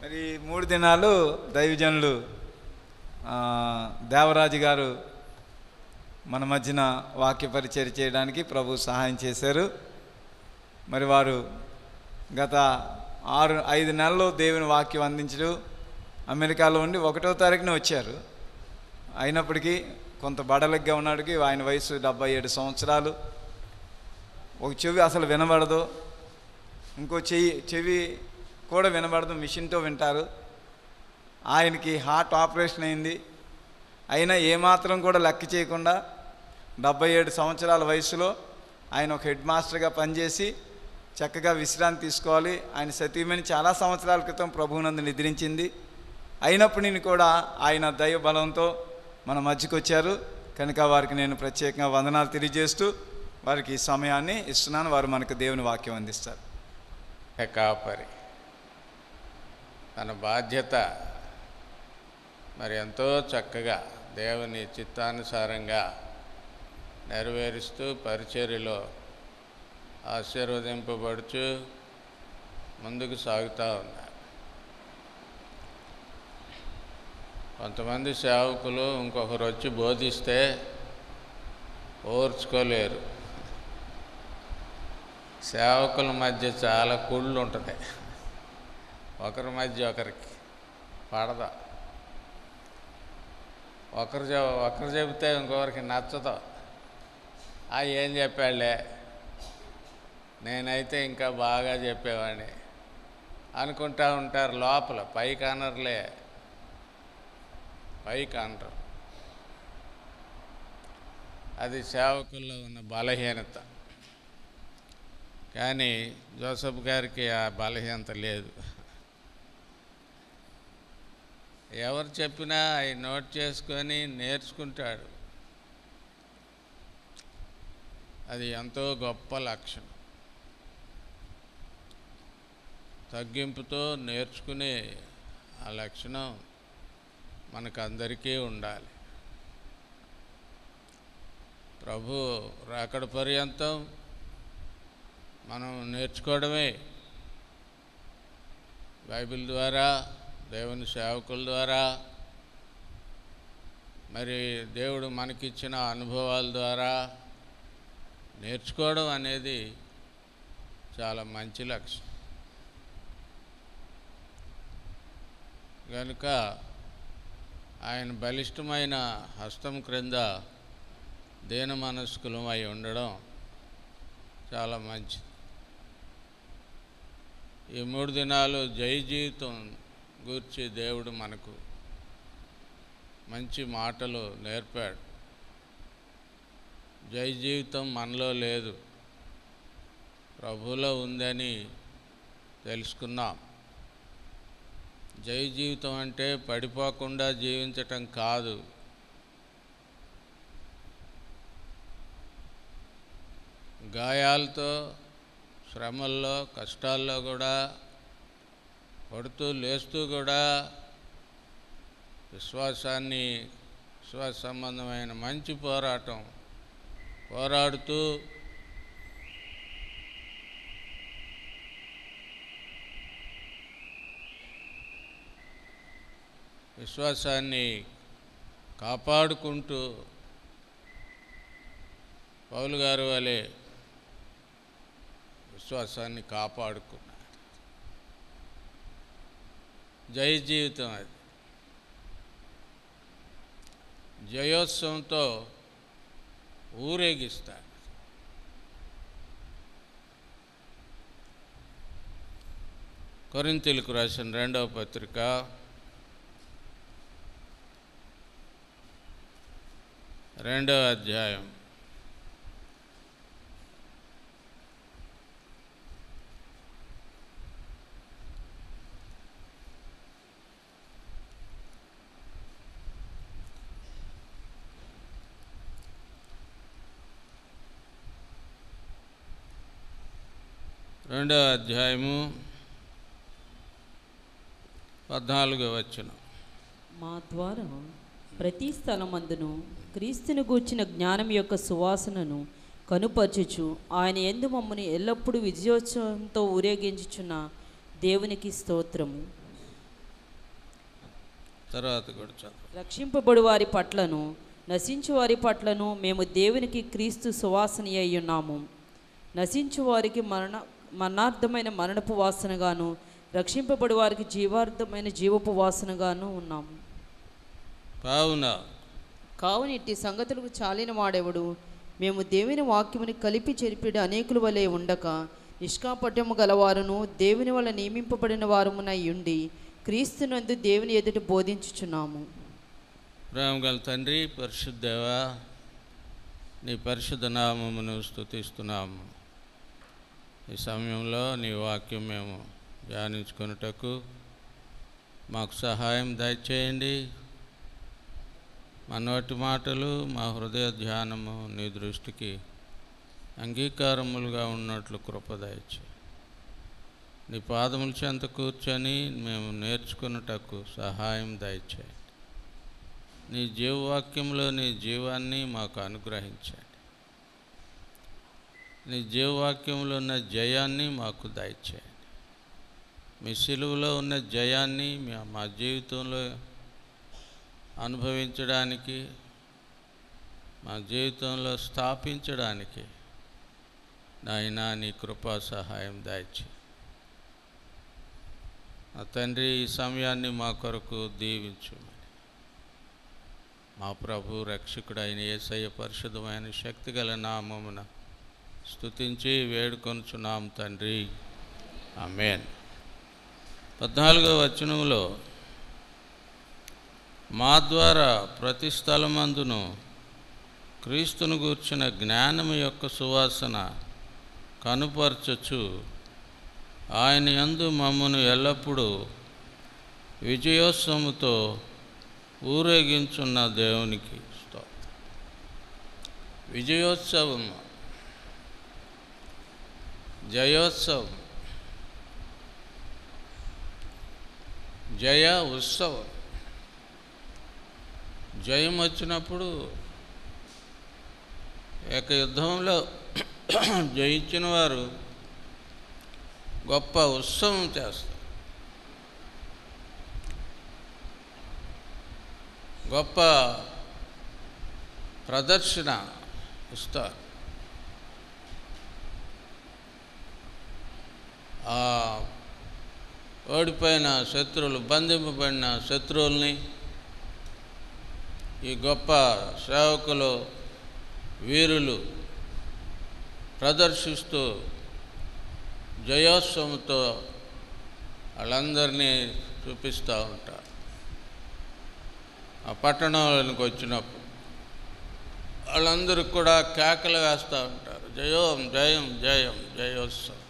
మరి 3 దినాలు దైవజనులు దేవరాజు గారు మన మధ్యన వాక్య పరిచర్య చేయడానికి ప్రభు సహాయం చేశారు. మరి వారు గత 5 నెలలు దేవుని వాక్యం అందించడం, అమెరికాలో ఉండి 1వ తారీఖున వచ్చారు. అయినప్పటికీ కొంత బడలిగ్గా ఉన్నాడికి ఆయన వయసు 77 సంవత్సరాలు. ఒక చెవి అసలు వినబడదు, ఇంకో చెవి కూడా వినబడదు, మిషన్తో వింటారు. ఆయనకి హార్ట్ ఆపరేషన్ అయింది. అయినా ఏమాత్రం కూడా లెక్క చేయకుండా 77 సంవత్సరాల వయసులో ఆయన ఒక హెడ్ మాస్టర్గా పనిచేసి చక్కగా విశ్రాంతి తీసుకోవాలి. ఆయన సతీమణి చాలా సంవత్సరాల క్రితం ప్రభువునందు నిద్రించింది. అయినప్పటికీ కూడా ఆయన దైవ బలంతో మన మధ్యకు వచ్చారు కనుక వారికి నేను ప్రత్యేకంగా వందనాలు తెలియజేస్తూ వారికి ఈ సమయాన్ని ఇస్తున్నాను. వారు మనకు దేవుని వాక్యం అందిస్తారు. కాపరి తన బాధ్యత మరి ఎంతో చక్కగా దేవుని చిత్తానుసారంగా నెరవేరుస్తూ పరిచర్యలో ఆశీర్వదింపబడుచు ముందుకు సాగుతూ ఉన్నారు. కొంతమంది సేవకులు ఇంకొకరు వచ్చి బోధిస్తే ఓర్చుకోలేరు. సేవకుల మధ్య చాలా కుళ్ళు ఉంటుంది, ఒకరి మధ్య ఒకరికి పడదా. ఒకరు చెబితే ఇంకొకరికి నచ్చదు. ఏం చెప్పాడులే, నేనైతే ఇంకా బాగా చెప్పేవాడిని అనుకుంటా ఉంటారు. లోపల పైకి అనరులే, పైకి అనరు. అది సేవకుల్లో ఉన్న బలహీనత. కానీ జోసఫ్ గారికి ఆ బలహీనత లేదు. ఎవరు చెప్పినా అవి నోట్ చేసుకొని నేర్చుకుంటాడు. అది ఎంతో గొప్ప లక్షణం. తగ్గింపుతో నేర్చుకునే ఆ లక్షణం మనకందరికీ ఉండాలి. ప్రభు రాకడ పర్యంతం మనం నేర్చుకోవడమే. బైబిల్ ద్వారా, దేవుని సేవకుల ద్వారా, మరి దేవుడు మనకిచ్చిన అనుభవాల ద్వారా నేర్చుకోవడం అనేది చాలా మంచి లక్ష్యం. కనుక ఆయన బలిష్టమైన హస్తం క్రింద దీన మనస్కులమై ఉండడం చాలా మంచిది. ఈ 3 దినాలు జై జీవితం గూర్చి దేవుడు మనకు మంచి మాటలు నేర్పాడు. జై జీవితం మనలో లేదు, ప్రభువులో ఉందని తెలుసుకున్నాం. జై జీవితం అంటే పడిపోకుండా జీవించటం కాదు. గాయాలతో, శ్రమల్లో, కష్టాల్లో కూడా పడుతూ లేస్తూ కూడా విశ్వాస సంబంధమైన మంచి పోరాడుతూ విశ్వాసాన్ని కాపాడుకుంటూ పౌలు గారు వలె విశ్వాసాన్ని కాపాడుకున్నారు. జై జీవితం అది. జయోత్సవంతో ఊరేగిస్తారు. కొరింథీయులకు రాసిన 2వ పత్రిక 2వ అధ్యాయం 2వ అధ్యాయము 14వ వచనం. మా ద్వారా ప్రతి స్థలమందును క్రీస్తుని గూర్చిన జ్ఞానం యొక్క సువాసనను కనుపరచుచు ఆయన యందు మమ్మల్ని ఎల్లప్పుడూ విజయోత్సవంతో ఊరేగించుచున్న దేవునికి స్తోత్రము. తర్వాత కూడా చదువు. రక్షింపబడు వారి పట్లను నశించు వారి పట్లను మేము దేవునికి క్రీస్తు సువాసన అయి ఉన్నాము. నశించు వారికి మరణార్థమైన మరణపు వాసనగాను, రక్షింపబడి వారికి జీవార్థమైన జీవపు వాసనగాను ఉన్నాము. కావున ఇట్టి సంగతులకు చాలిన వాడెవడు? మేము దేవుని వాక్యముని కలిపి చెరిపిడి అనేకుల వలె ఉండక, నిష్కాపట్యము గలవారును దేవుని వల్ల నియమింపబడిన వారమునై ఉండి క్రీస్తునందు దేవుని ఎదుట బోధించుచున్నాము. ప్రేమగల తండ్రి, పరిశుద్ధదేవా, నీ పరిశుద్ధ నామమును స్తుతిస్తున్నాము. ఈ సమయంలో నీ వాక్యం మేము ధ్యానించుకొనుటకు మాకు సహాయం దయచేయండి. మా నోటి మాటలు, మా హృదయ ధ్యానము నీ దృష్టికి అంగీకారములుగా ఉన్నట్లు కృప దయచేయి. నీ పాదముల చెంత కూర్చొని మేము నేర్చుకున్నటకు సహాయం దయచేయండి. నీ జీవవాక్యంలో నీ జీవాన్ని మాకు అనుగ్రహించండి. నీ జీవవాక్యంలో ఉన్న జయాన్ని మాకు దయచేయండి. మీ సిలువలో ఉన్న జయాన్ని మా జీవితంలో అనుభవించడానికి, మా జీవితంలో స్థాపించడానికి నాయనా నీ కృపా సహాయం దయచేయి. నా తండ్రి, ఈ సమయాన్ని మా కొరకు దీవించుమని మా ప్రభు రక్షకుడైన యేసయ్య పరిశుద్ధమైన శక్తిగల నామమున స్తుతించి వేడుకొనుచున్నాం తండ్రి. ఆమేన్. 14వ వచనంలో మా ద్వారా ప్రతి స్థలమందును క్రీస్తును గూర్చిన జ్ఞానము యొక్క సువాసన కనుపరచచ్చు ఆయన యందు మమ్మను ఎల్లప్పుడూ విజయోత్సవముతో ఊరేగించున్న దేవునికి స్తోత్రం. విజయోత్సవము, జయోత్సవం, జయ ఉత్సవం. జయం వచ్చినప్పుడు ఏక యుద్ధంలో జయించిన వారు గొప్ప ఉత్సవం చేస్తారు, గొప్ప ప్రదర్శన ఇస్తారు. ఓడిపోయిన శత్రువులు, బంధింపబడిన శత్రువుల్ని ఈ గొప్ప సేవకులు, వీరులు ప్రదర్శిస్తూ జయోత్సవంతో వాళ్ళందరినీ చూపిస్తూ ఉంటారు. ఆ పట్టణంలోనికి వచ్చినప్పుడు వాళ్ళందరూ కూడా కేకలు వేస్తూ ఉంటారు, జయం జయం జయం, జయోత్సవం.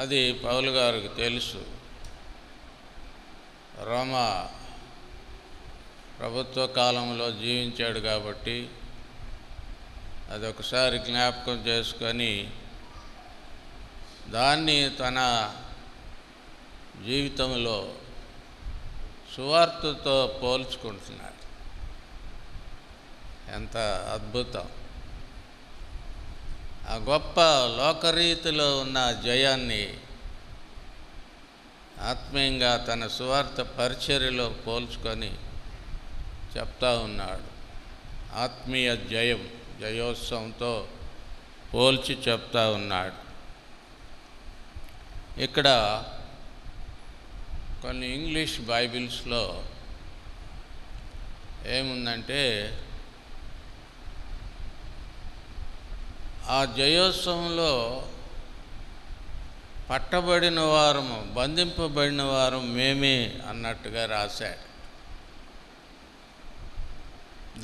అది పౌలు గారికి తెలుసు. రోమా ప్రభుత్వ కాలంలో జీవించాడు కాబట్టి అదొకసారి జ్ఞాపకం చేసుకొని దాన్ని తన జీవితంలో సువార్తతో పోల్చుకుంటున్నాడు. ఎంత అద్భుతం! ఆ గొప్ప లోకరీతిలో ఉన్న జయాన్ని ఆత్మీయంగా తన సువార్త పరిచర్యలో పోల్చుకొని చెప్తా ఉన్నాడు. ఆత్మీయ జయం, జయోత్సవంతో పోల్చి చెప్తా ఉన్నాడు. ఇక్కడ కొన్ని ఇంగ్లీష్ బైబిల్స్లో ఏముందంటే, ఆ జయోత్సవంలో పట్టబడిన వారము, బంధింపబడిన వారం మేమే అన్నట్టుగా రాశాడు.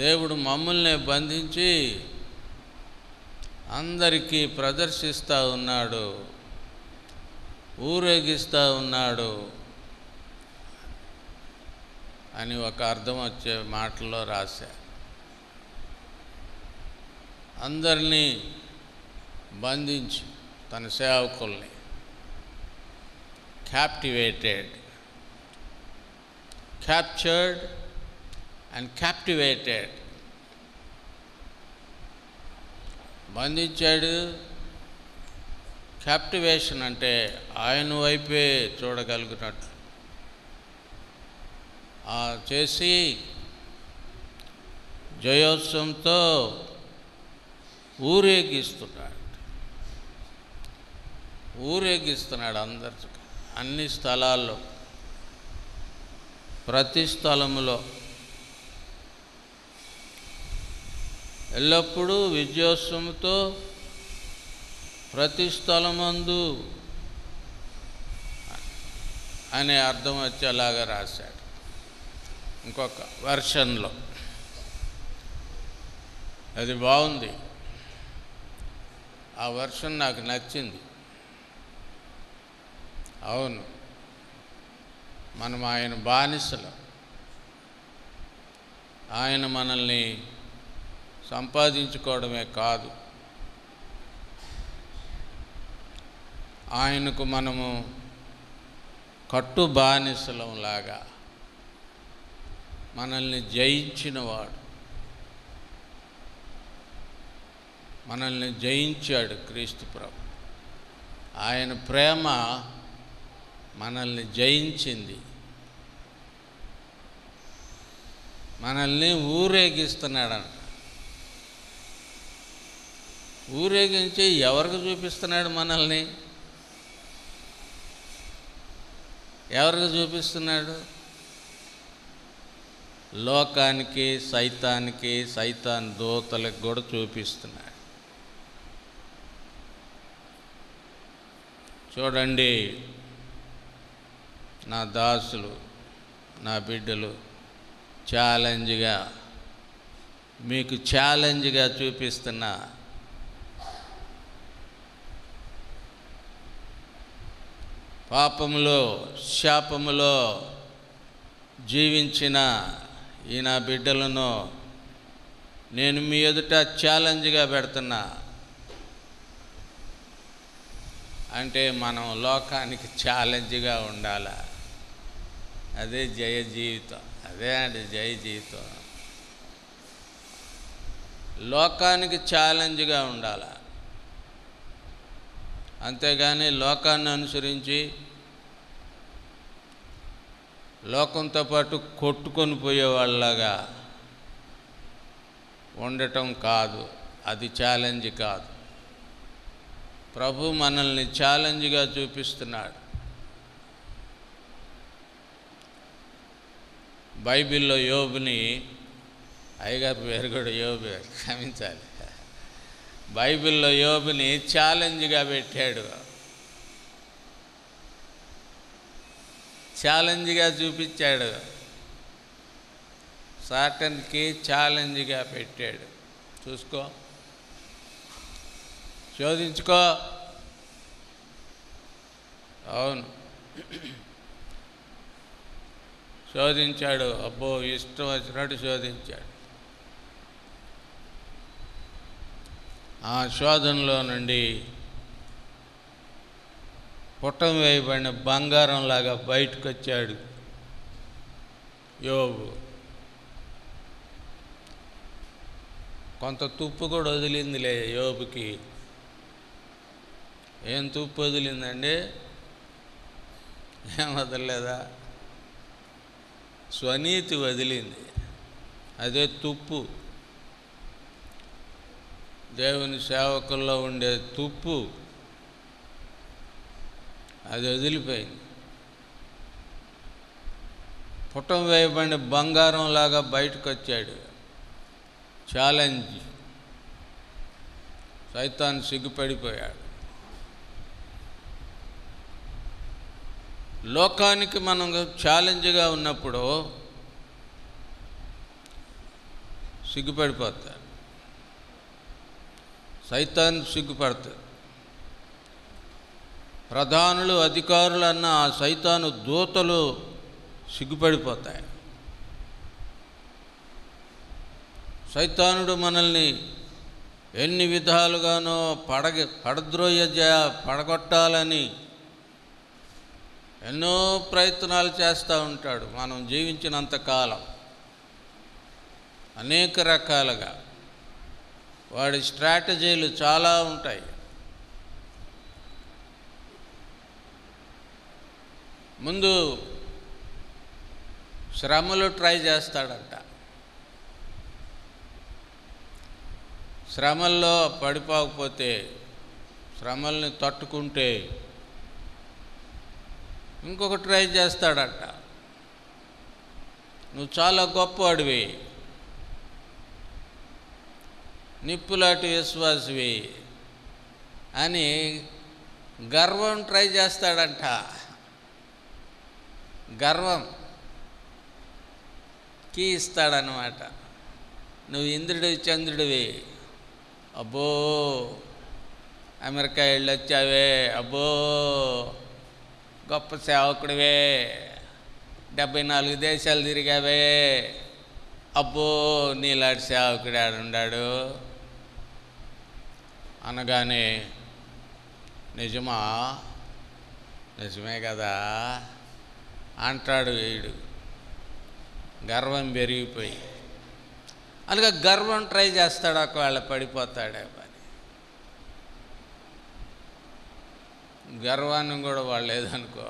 దేవుడు మమ్మల్ని బంధించి అందరికీ ప్రదర్శిస్తూ ఉన్నాడు, ఊరేగిస్తూ ఉన్నాడు అని ఒక అర్థం వచ్చే మాటల్లో రాశా. అందరినీ బంధించి తన సేవకుల్ని క్యాప్చర్డ్ అండ్ క్యాప్టివేటెడ్. బంధించాడు. క్యాప్టివేషన్ అంటే ఆయన వైపే చూడగలిగినట్లు. చేసి జయోత్సవంతో ఊరేగిస్తున్నాడు అందరికి, అన్ని స్థలాల్లో, ప్రతి స్థలములో ఎల్లప్పుడూ విజయోత్సవంతో ప్రతి స్థలమందు అనే అర్థం వచ్చేలాగా రాశాడు ఇంకొక వెర్షన్లో. అది బాగుంది, ఆ వెర్షన్ నాకు నచ్చింది. అవును, మనం ఆయన బానిసలు. ఆయన మనల్ని సంపాదించుకోవడమే కాదు, ఆయనకు మనము కట్టు బానిసలంలాగా మనల్ని జయించినవాడు, మనల్ని జయించాడు క్రీస్తు ప్రభు. ఆయన ప్రేమ మనల్ని జయించింది, మనల్ని ఊరేగిస్తున్నాడంట. ఊరేగించి ఎవరికి చూపిస్తున్నాడు? మనల్ని ఎవరికి చూపిస్తున్నాడు? లోకానికి, సైతాన్ దూతలకు కూడా చూపిస్తున్నాడు. చూడండి, నా దాసులు, నా బిడ్డలు మీకు ఛాలెంజ్గా చూపిస్తున్నా పాపములో, శాపములో జీవించిన ఈ నా బిడ్డలను నేను మీ ఎదుట ఛాలెంజ్గా పెడుతున్నా. అంటే మనం లోకానికి ఛాలెంజ్గా ఉండాలా? అదే జయ జీవితం, అదే అండి జయ జీవితం. లోకానికి ఛాలెంజ్గా ఉండాలి, అంతేగాని లోకాన్ని అనుసరించి లోకంతో పాటు కొట్టుకొని పోయేవాళ్ళలాగా ఉండటం కాదు, అది ఛాలెంజ్ కాదు. ప్రభు మనల్ని ఛాలెంజ్గా చూపిస్తున్నాడు. బైబిల్లో యోబుని, అయ్యగారి పేరు కూడా యోబు, క్షమించాలి, బైబిల్లో యోబుని ఛాలెంజ్గా పెట్టాడు, ఛాలెంజ్గా చూపించాడు, సాటన్కి ఛాలెంజ్గా పెట్టాడు. చూసుకో, శోధించుకో. అవును, శోధించాడు. అబ్బో, ఇష్టం వచ్చినట్టు శోధించాడు. ఆ శోధనలో నుండి పుట్టం వేయబడిన బంగారంలాగా బయటకు వచ్చాడు యోబు. కొంత తుప్పు కూడా వదిలిందిలే యోబుకి. ఏం తుప్పు వదిలిందండి? ఏం వదలలేదా? స్వనీతి వదిలింది, అదే తుప్పు. దేవుని సేవకుల్లో ఉండే తుప్పు అది వదిలిపోయింది. పుటం వేయబడిన బంగారంలాగా బయటకు వచ్చాడు. ఛాలెంజ్. సైతాన్ సిగ్గుపడిపోయాడు. లోకానికి మనం ఛాలెంజ్గా ఉన్నప్పుడు సిగ్గుపడిపోతాడు, సైతాన్ సిగ్గుపడతాడు. ప్రధానులు, అధికారులు అన్న ఆ సైతాను దూతలు సిగ్గుపడిపోతాయి. సైతానుడు మనల్ని ఎన్ని విధాలుగానో పడగొట్టాలని ఎన్నో ప్రయత్నాలు చేస్తూ ఉంటాడు. మనం జీవించినంతకాలం అనేక రకాలుగా వాడి స్ట్రాటజీలు చాలా ఉంటాయి. ముందు శ్రమలు ట్రై చేస్తాడంట. శ్రమల్లో పడిపోకపోతే, శ్రమల్ని తట్టుకుంటే ఇంకొక ట్రై చేస్తాడంట. నువ్వు చాలా గొప్పవాడివి, నిప్పులాంటి విశ్వాసివి అని గర్వం ట్రై చేస్తాడంట. గర్వం కీ ఇస్తాడనమాట. నువ్వు ఇంద్రుడివి చంద్రుడివి, అబ్బో అమెరికా వెళ్ళొచ్చావే, అబ్బో గొప్ప సేవకుడివే, 74 దేశాలు తిరిగావే, అబ్బో నీలాంటి సేవకుడు ఆడుండాడు అనగానే నిజమా, నిజమే కదా అంటాడు వీడు, గర్వం పెరిగిపోయి. అలాగే గర్వం ట్రై చేస్తాడు, ఒకవేళ పడిపోతాడే పని. గర్వాన్ని కూడా వాళ్ళు లేదనుకో,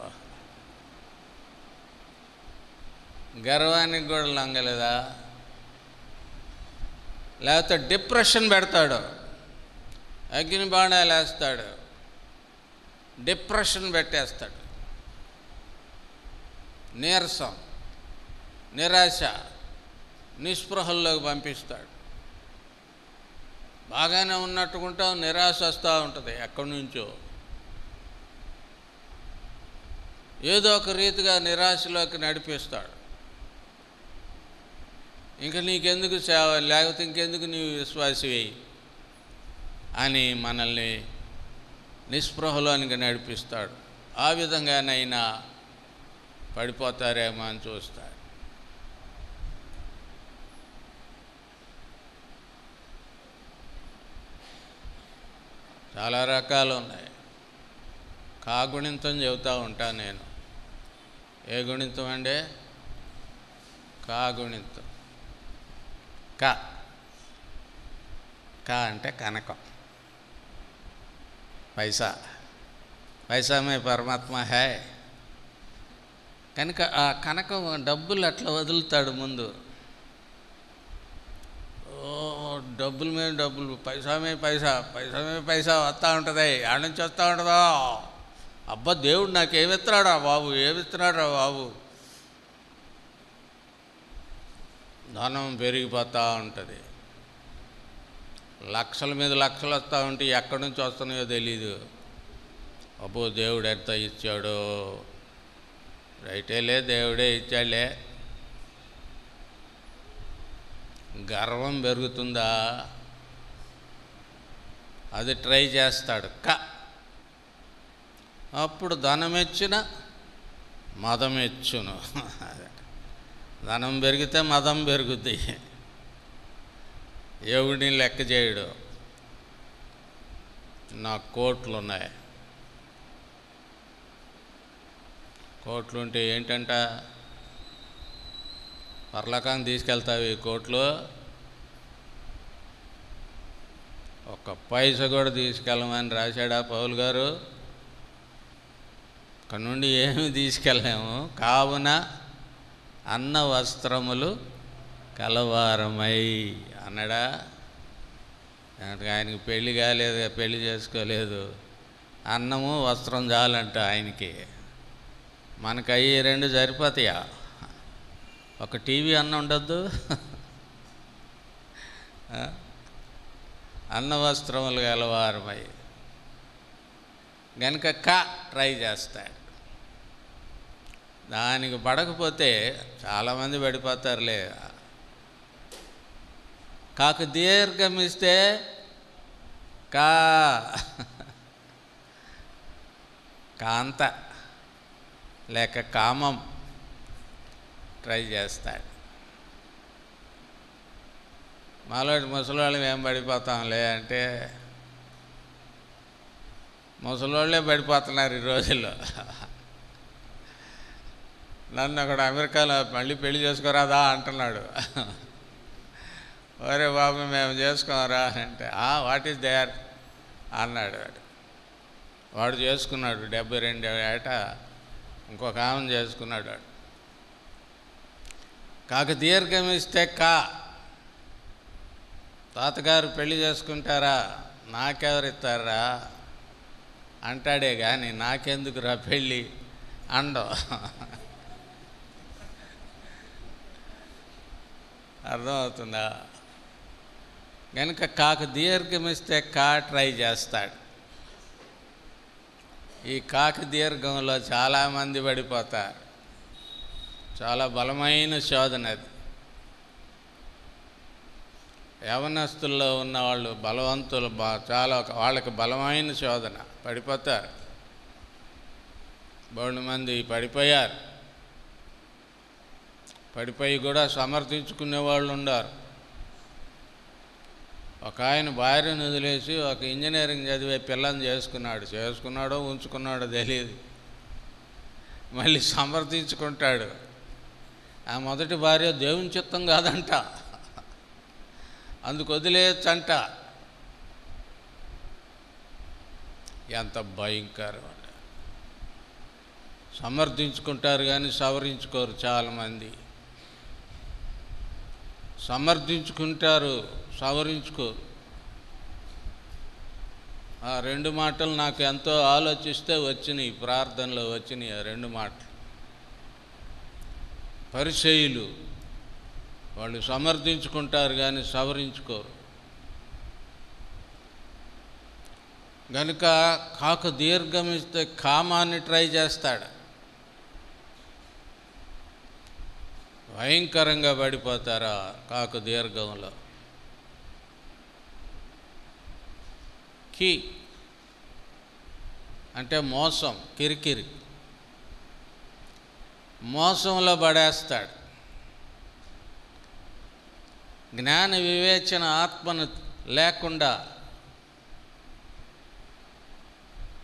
గర్వానికి కూడా లొంగలేదా, లేకపోతే డిప్రెషన్ పెడతాడు, అగ్ని బాణాలు వేస్తాడు, డిప్రెషన్ పెట్టేస్తాడు, నీరసం, నిరాశ, నిస్పృహల్లోకి పంపిస్తాడు. బాగానే ఉన్నట్టుకుంటాం, నిరాశ వస్తూ ఉంటుంది ఎక్కడి నుంచో, ఏదో ఒక రీతిగా నిరాశలోకి నడిపిస్తాడు. ఇంక నీకెందుకు సేవ, లేకపోతే ఇంకెందుకు నీవు విశ్వాసివి అని మనల్ని నిస్పృహలోనికి నడిపిస్తాడు. ఆ విధంగానైనా పడిపోతారేమో అని చూస్తాడు. చాలా రకాలు ఉన్నాయి. కాగుణింతం చెబుతూ ఉంటాను నేను. ఏ గుణింతం అండి? కాగుణింతం. క అంటే కనకం, పైసా, పైసా మే పరమాత్మ హై. కనుక ఆ కనకం డబ్బులు అట్లా వదులుతాడు ముందు. ఓ డబ్బుల మీద డబ్బులు, పైసా మే పైసా, పైసా మే పైసా వస్తూ ఉంటుంది. ఆడ నుంచి వస్తూ ఉంటుందో, అబ్బా దేవుడు నాకు ఏమిస్తున్నాడా బాబు, ఏమిస్తున్నాడా బాబు. ధనం పెరిగిపోతూ ఉంటుంది, లక్షల మీద లక్షలు వస్తూ ఉంటే ఎక్కడి నుంచి వస్తున్నాయో తెలీదు. అబ్బో దేవుడు ఎంత ఇచ్చాడో, రైటేలే దేవుడే ఇచ్చాడులే. గర్వం పెరుగుతుందా, అది ట్రై చేస్తాడు. అప్పుడు ధనమెచ్చిన మదమెచ్చును. ధనం పెరిగితే మదం పెరుగుద్ది. ఎవడిని లెక్క చేయడు. నాకు కోట్లు ఉన్నాయి, కోట్లు ఉంటే ఏంటంట, పర్లకాన్ని తీసుకెళ్తావు ఈ కోట్లు, ఒక్క పైసా కూడా తీసుకెళ్ళమని రాశాడా పౌలు గారు? అక్కడ నుండి ఏమి తీసుకెళ్ళాము. కావున అన్న వస్త్రములు కలవారమై అన్నాడా? ఆయనకి పెళ్ళి కాలేదు, పెళ్ళి చేసుకోలేదు, అన్నము వస్త్రం చాలంట ఆయనకి. మనకు అయ్యి రెండు సరిపోతాయా? ఒక టీవీ అన్నం ఉండద్దు? అన్న వస్త్రములు గలవారమై గనుక ట్రై చేస్తాడు. దానికి పడకపోతే చాలామంది పడిపోతారులే. కాకు దీర్ఘమిస్తే కాంత లేక కామం ట్రై చేస్తాడు. మాలోటి ముసలివాళ్ళం ఏం పడిపోతాంలే అంటే, ముసలివాళ్ళే పడిపోతున్నారు ఈ రోజుల్లో. నన్ను అక్కడ అమెరికాలో మళ్ళీ పెళ్లి చేసుకోరాదా అంటున్నాడు. ఒరే బాబు మేము చేసుకోరా అంటే, వాట్ ఈస్ దేర్ అన్నాడు. వాడు చేసుకున్నాడు 72 ఏట, ఇంకొక ఆమెను చేసుకున్నాడు వాడు. కాక దీర్ఘం ఇస్తే కా. తాతగారు పెళ్లి చేసుకుంటారా, నాకెవరిస్తారా అంటాడే కానీ నాకెందుకురా పెళ్ళి అండో. అర్థమవుతుందా? కనుక కాక దీర్ఘమిస్తే కా ట్రై చేస్తాడు. ఈ కాక దీర్ఘంలో చాలామంది పడిపోతారు. చాలా బలమైన శోధన అది. యవనస్తుల్లో ఉన్నవాళ్ళు బలవంతులు చాలా వాళ్ళకి బలమైన శోధన, పడిపోతారు. బోల్డు మంది పడిపోయారు. పడిపోయి కూడా సమర్థించుకునే వాళ్ళు ఉన్నారు. ఒక ఆయన భార్యను వదిలేసి ఒక ఇంజనీరింగ్ చదివే పిల్లని చేసుకున్నాడో ఉంచుకున్నాడో తెలియదు. మళ్ళీ సమర్థించుకుంటాడు. ఆ మొదటి భార్య దేవుని చిత్తం కాదంట, అందుకు వదిలేయచ్చంట. ఎంత భయంకరం! సమర్థించుకుంటారు కానీ సవరించుకోరు. చాలామంది సమర్థించుకుంటారు, సవరించుకోరు. ఆ రెండు మాటలు నాకు ఎంతో ఆలోచిస్తే వచ్చినాయి, ప్రార్థనలో వచ్చినాయి ఆ రెండు మాటలు. పరిసయ్యులు వాళ్ళు సమర్థించుకుంటారు కానీ సవరించుకోరు. కనుక కాకు దీర్ఘమిస్తే కామాన్ని ట్రై చేస్తాడు. భయంకరంగా పడిపోతారా కాకు దీర్ఘంలో. కి అంటే మోసం, కిరికిరి, మోసంలో పడేస్తాడు. జ్ఞాన వివేచన ఆత్మను లేకుండా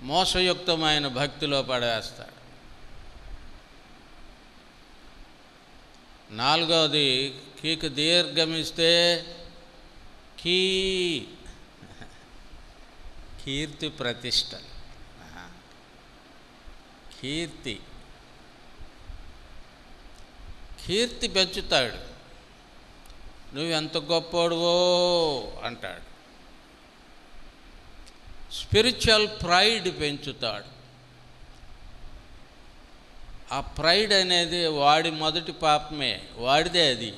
మోసయుక్తమైన భక్తిలో పడేస్తాడు. నాలుగవది కీకు దీర్ఘమిస్తే కీర్తి ప్రతిష్ట. కీర్తి పెంచుతాడు. నువ్వెంత గొప్పోడువో అంటాడు. స్పిరిచువల్ ప్రైడ్ పెంచుతాడు. ఆ ప్రైడ్ అనేది వాడి మొదటి పాపమే, వాడిదే అది.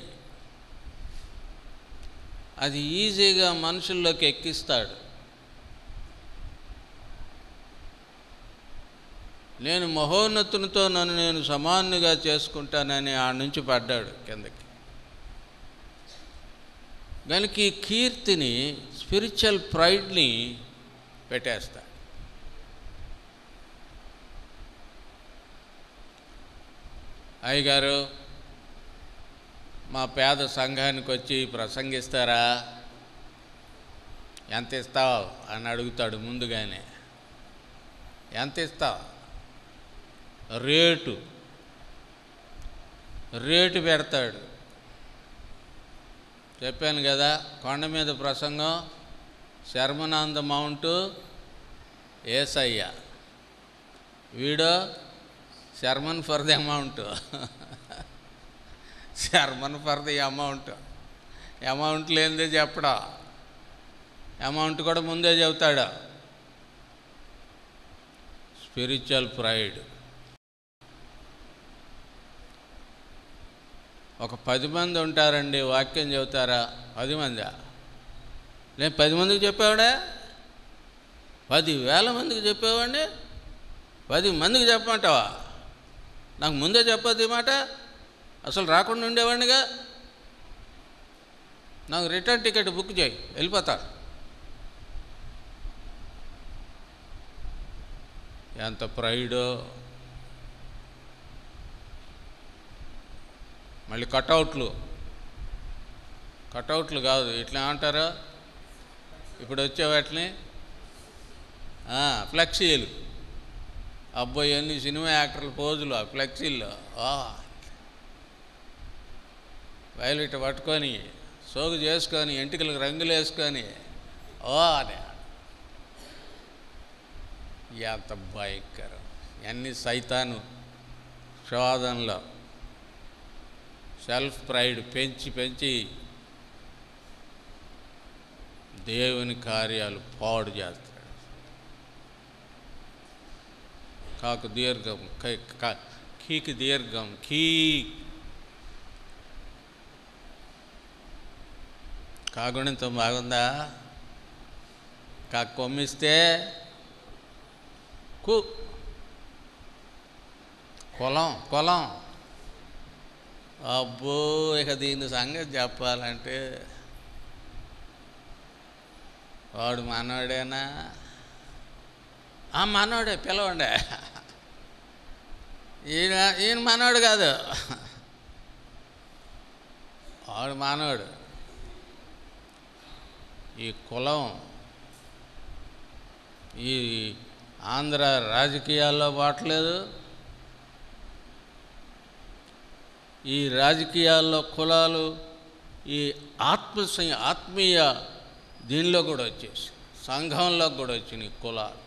అది ఈజీగా మనుషుల్లోకి ఎక్కిస్తాడు. నేను మహోన్నతునితో నన్ను నేను సమానుగా చేసుకుంటానని ఆ నుంచి పడ్డాడు కిందకి. కనుక ఈ కీర్తిని, స్పిరిచువల్ ప్రైడ్ని పెట్టేస్తాడు. అయ్యగారు మా పేద సంఘానికి వచ్చి ప్రసంగిస్తారా, ఎంత ఇస్తావు అని అడుగుతాడు ముందుగానే. ఎంత ఇస్తావు? రేటు పెడతాడు. చెప్పాను కదా, కొండ మీద ప్రసంగం, sermon on the mount Yesayya, వీడో sermon for the amount. Sermon for the amount లేనిదే చెప్పడా, అమౌంట్ కూడా ముందే చెబుతాడా. Spiritual pride. ఒక 10 మంది ఉంటారండి, వాక్యం చెబుతారా? 10 మందా? నేను 10 మందికి చెప్పేవాడే, 10,000 మందికి చెప్పేవాడిని. 10 మందికి చెప్పమంటావా? నాకు ముందే చెప్పద్దు ఈ మాట, అసలు రాకుండా ఉండేవాడినిగా. నాకు రిటర్న్ టికెట్ బుక్ చేయి, వెళ్ళిపోతా. ఎంత ప్రైడో. మళ్ళీ కటౌట్లు కాదు, ఇట్లా ఏమంటారు ఇప్పుడు వచ్చే వాటిని, ఫ్లెక్సీలు. అబ్బాయి అన్ని సినిమా యాక్టర్ల పోజులు ఆ ఫ్లెక్సీల్లో. వైలెట్ పట్టుకొని, సోగు చేసుకొని, ఎంటికలకు రంగులు వేసుకొని, అని ఎంత భయంకరం. అన్ని సైతాను శోధనలో. సెల్ఫ్ ప్రైడ్ పెంచి పెంచి దేవుని కార్యాలు పాడు చేస్తాడు. కాకు దీర్ఘం కీకి దీర్ఘం కీ కాగుణితం బాగుందా? కాకు కొమ్మిస్తే కు కులం అబ్బో, ఇక దీని సంగతి చెప్పాలంటే వాడు మనోడేనా? మనోడే, పిలవండే. ఈయన మనోడు కాదు, వాడు మనోడు. ఈ కులం ఈ ఆంధ్ర రాజకీయాల్లో బాటలేదు. ఈ రాజకీయాల్లో కులాలు ఈ ఆత్మీయ దీనిలో కూడా వచ్చేసి సంఘంలో కూడా వచ్చినాయి కులాలు.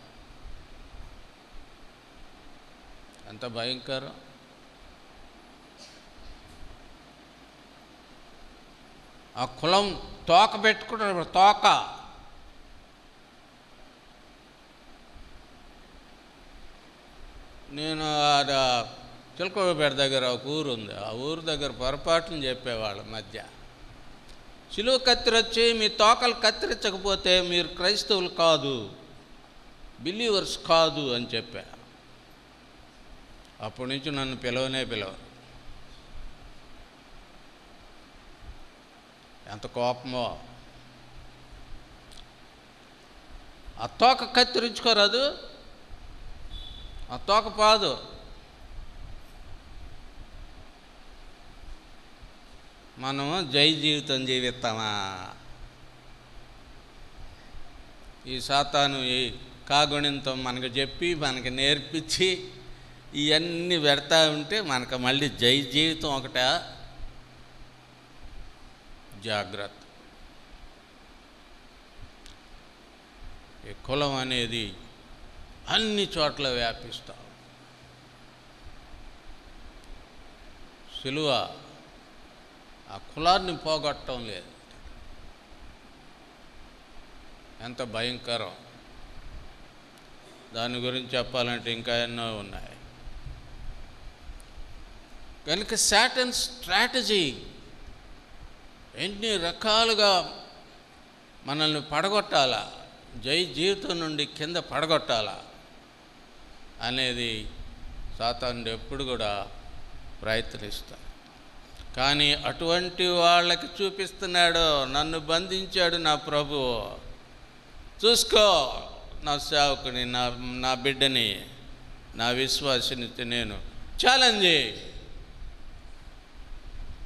ఎంత భయంకరం! ఆ కులం తోక పెట్టుకుంటారు. తోక నేను చిలకలపేట దగ్గర ఒక ఊరు ఉంది. ఆ ఊరు దగ్గర పొరపాటుని చెప్పేవాళ్ళ మధ్య, సిలువ కత్తిరొచ్చి మీ తోకలు కత్తిరించకపోతే మీరు క్రైస్తవులు కాదు, బిలీవర్స్ కాదు అని చెప్పా. అప్పటి నుంచి నన్ను పిలవనే పిలవరు. ఎంత కోపమో! ఆ తోక కత్తిరించుకోరాదు, ఆ తోక పాదు. మనము జై జీవితం జీవిస్తామా? ఈ సాతాను ఈ కాగుణింతం మనకు చెప్పి మనకి నేర్పించి ఇవన్నీ పెడతా ఉంటే మనకు మళ్ళీ జై జీవితం ఒకట. జాగ్రత్త. ఈ కులం అనేది అన్ని చోట్ల వ్యాపిస్తాం. సిలువ ఆ కులాన్ని పోగొట్టడం లేదు. ఎంత భయంకరం! దాని గురించి చెప్పాలంటే ఇంకా ఎన్నో ఉన్నాయి. కనుక సాటన్ స్ట్రాటజీ ఎన్ని రకాలుగా మనల్ని పడగొట్టాలా, జై జీవితం నుండి కింద పడగొట్టాలా అనేది సాతానుడు ఎప్పుడు కూడా ప్రయత్నిస్తాడు. కానీ అటువంటి వాళ్ళకి చూపిస్తున్నాడు, నన్ను బంధించాడు నా ప్రభువు, చూసుకో నా సేవకుని, నా బిడ్డని, నా విశ్వాసిని నేను ఛాలెంజ్.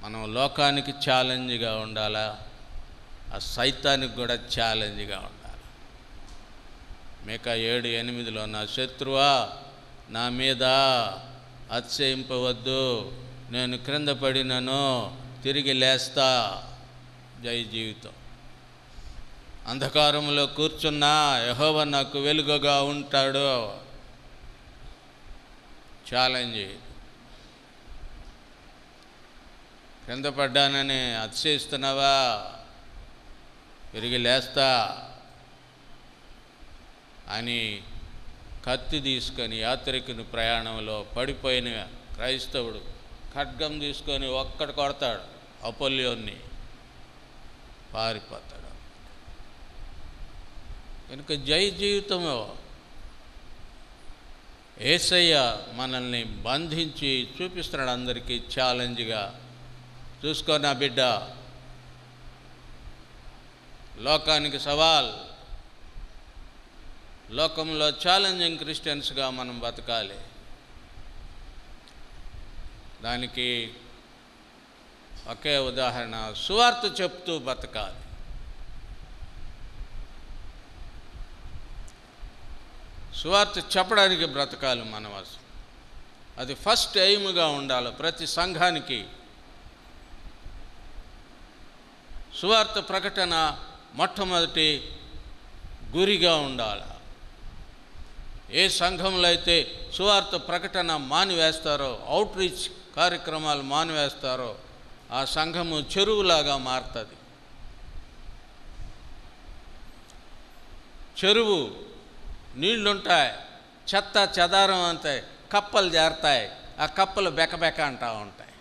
మనం లోకానికి ఛాలెంజ్గా ఉండాలా, ఆ సైతానికి కూడా ఛాలెంజ్గా ఉండాలి. మీకా 7:8 నా శత్రువా నా మీద అతిశయింపవద్దు, నేను క్రింద పడినను తిరిగి లేస్తా. జై జీవితం. అంధకారంలో కూర్చున్నా యెహోవా నాకు వెలుగుగా ఉంటాడు. ఛాలెంజ్. కింద పడ్డానని అతిశయిస్తున్నావా? తిరిగి లేస్తా అని కత్తి తీసుకొని యాత్రికుని ప్రయాణంలో పడిపోయిన క్రైస్తవుడు ఖడ్గం తీసుకొని ఒక్కడు కొడతాడు, అపోలియోన్ని, పారిపోతాడు. కనుక జై జీవితము యేసయ్య మనల్ని బంధించి చూపిస్తున్నాడు అందరికీ ఛాలెంజ్గా. చూసుకో నా బిడ్డ, లోకానికి సవాల్. లోకంలో ఛాలెంజింగ్ క్రిస్టియన్స్గా మనం బతకాలి. దానికి ఒకే ఉదాహరణ, సువార్త చెప్తూ బతకాలి. సువార్త చెప్పడానికి బ్రతకాలి మనం. అది ఫస్ట్ ఎయిమ్గా ఉండాలి ప్రతి సంఘానికి. సువార్త ప్రకటన మొట్టమొదటి గురిగా ఉండాలి. ఏ సంఘంలో అయితే సువార్త ప్రకటన మానివేస్తారో, అవుట్ రీచ్ కార్యక్రమాలు మానివేస్తారో, ఆ సంఘము చెరువులాగా మారుతుంది. చెరువు నీళ్లుంటాయి, చెత్త చెదారం అంతాయి, కప్పలు చేరతాయి, ఆ కప్పలు బెకబెక అంటూ ఉంటాయి.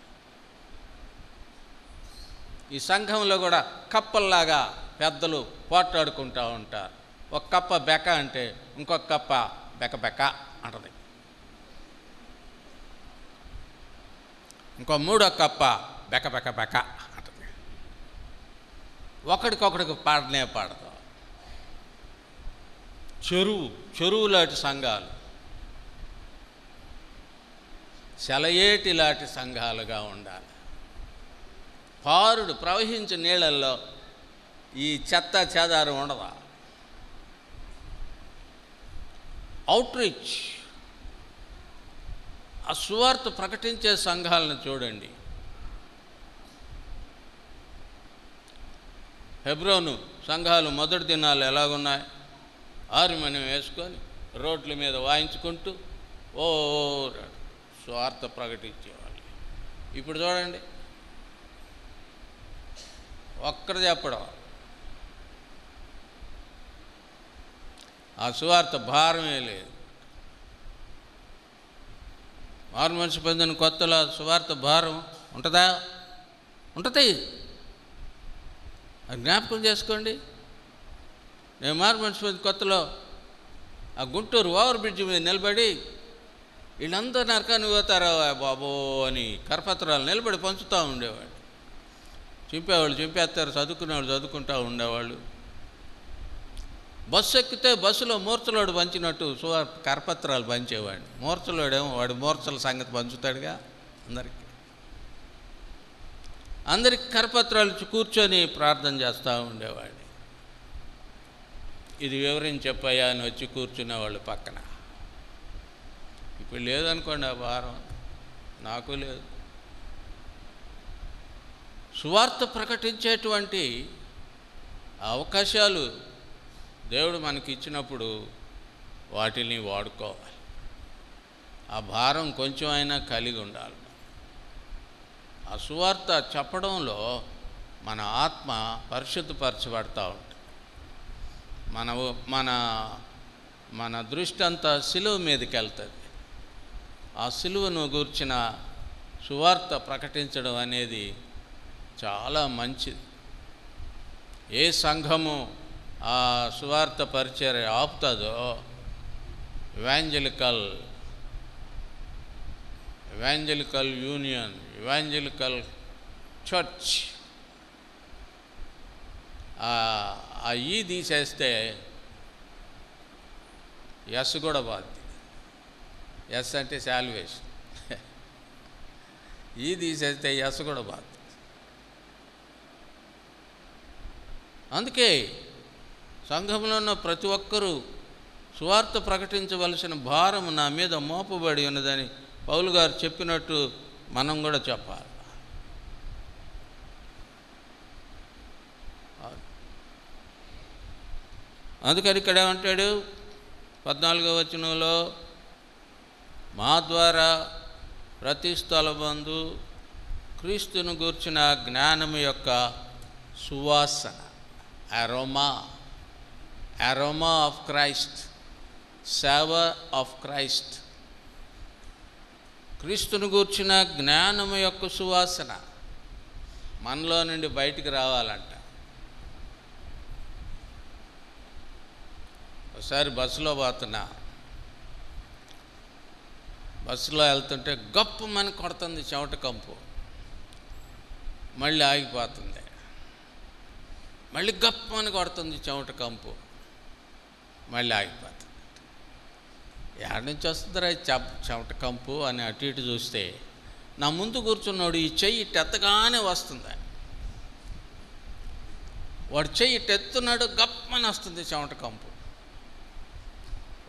ఈ సంఘంలో కూడా కప్పల్లాగా పెద్దలు పోట్లాడుకుంటూ ఉంటారు. ఒక కప్ప బెక అంటే ఇంకొక కప్ప బెకబెక అంటది, ఇంకో మూడో కప్ప బెకబెక బెక అంటది. ఒకడికొకడికి పాడనే పాడదు. చెరువు లాంటి సంఘాలు, సెలయేటి లాంటి సంఘాలుగా ఉండాలి. పారుడు ప్రవహించే నీళ్ళల్లో ఈ చెత్త చెదారం ఉండదా. అవుట్రీచ్, ఆ సువార్త ప్రకటించే సంఘాలను చూడండి. హెబ్రోను సంఘాలు మొదటి దినాలు ఎలాగున్నాయి? ఆర్మని వేసుకొని రోడ్ల మీద వాయించుకుంటూ ఓ సువార్త ప్రకటించేవాళ్ళు. ఇప్పుడు చూడండి, ఒక్కరు చెప్పడం, ఆ సువార్త భారమే లేదు. మారు మనసు పొందిన కొత్తలో సువార్త భారం ఉంటుందా? ఉంటుంది. అది జ్ఞాపకం చేసుకోండి. నేను మారు మనసు పొందిన కొత్తలో ఆ గుంటూరు ఓవర్ బ్రిడ్జ్ మీద నిలబడి వీళ్ళందరూ నరకాన్ని పోతారా బాబో అని కరపత్రాలు నిలబడి పంచుతూ ఉండేవాళ్ళు. చింపేవాళ్ళు చింపేస్తారు, చదువుకునేవాళ్ళు చదువుకుంటూ ఉండేవాళ్ళు. బస్సు ఎక్కితే బస్సులో మూర్చలోడు పంచినట్టు కరపత్రాలు పంచేవాడిని. మూర్చలోడేమో వాడు మూర్చల సంగతి పంచుతాడుగా అందరికి కరపత్రాలు కూర్చొని ప్రార్థన చేస్తూ ఉండేవాడిని. ఇది వివరించి చెప్పయ్యా అని వచ్చి కూర్చునేవాళ్ళు పక్కన. ఇప్పుడు లేదనుకోండి ఆ భారం, నాకు లేదు. సువార్త ప్రకటించేటువంటి అవకాశాలు దేవుడు మనకి ఇచ్చినప్పుడు వాటిని వాడుకోవాలి. ఆ భారం కొంచెం అయినా కలిగి ఉండాలి. ఆ సువార్త చెప్పడంలో మన ఆత్మ పరిశుద్ధపరచబడతా ఉంటుంది. మన దృష్టి అంతా సిలువ మీదకి వెళ్తుంది. ఆ సిలువను గూర్చిన సువార్త ప్రకటించడం అనేది చాలా మంచిది. ఏ సంఘము ఆ సువార్త పరిచర్య ఆపుతుందో ఇవాంజలికల్ యూనియన్, ఇవాంజలికల్ చర్చ్ ఆ ఈ తీసేస్తే ఎస్ కూడా బాధ్యత. ఎస్ అంటే శాల్వేషన్. ఈ తీసేస్తే ఎస్ కూడా బాధ్యత. అందుకే సంఘంలో ఉన్న ప్రతి ఒక్కరూ సువార్త ప్రకటించవలసిన భారం నా మీద మోపబడి ఉన్నదని పౌలు గారు చెప్పినట్టు మనం కూడా చెప్పాలి. అందుకని ఇక్కడ ఏమంటాడు 14వ వచనంలో, మా ద్వారా ప్రతి స్థలమందు క్రీస్తును గూర్చిన జ్ఞానం యొక్క సువాసన, aroma of Christ, saver of Christ, క్రీస్తును గూర్చిన జ్ఞానము యొక్క సువాసన మనలో నుండి బయటికి రావాలంట. ఒకసారి బస్సులో పోతున్నా, బస్సులో వెళ్తుంటే గొప్పమని కొడుతుంది చెమట కంపు, మళ్ళీ ఆగిపోతుంది. మళ్ళీ గొప్పమని కొడుతుంది చెమట కంపు, మళ్ళీ ఆగిపోతుంది. ఎక్కడి నుంచి వస్తుందిరా చెమట కంపు అని అటు ఇటు చూస్తే నా ముందు కూర్చున్నాడు ఈ చెయ్యి ఎత్తగానే వస్తుంది. వాడు చెయ్యి ఎత్తున్నాడు, గప్పని వస్తుంది చెమట కంపు.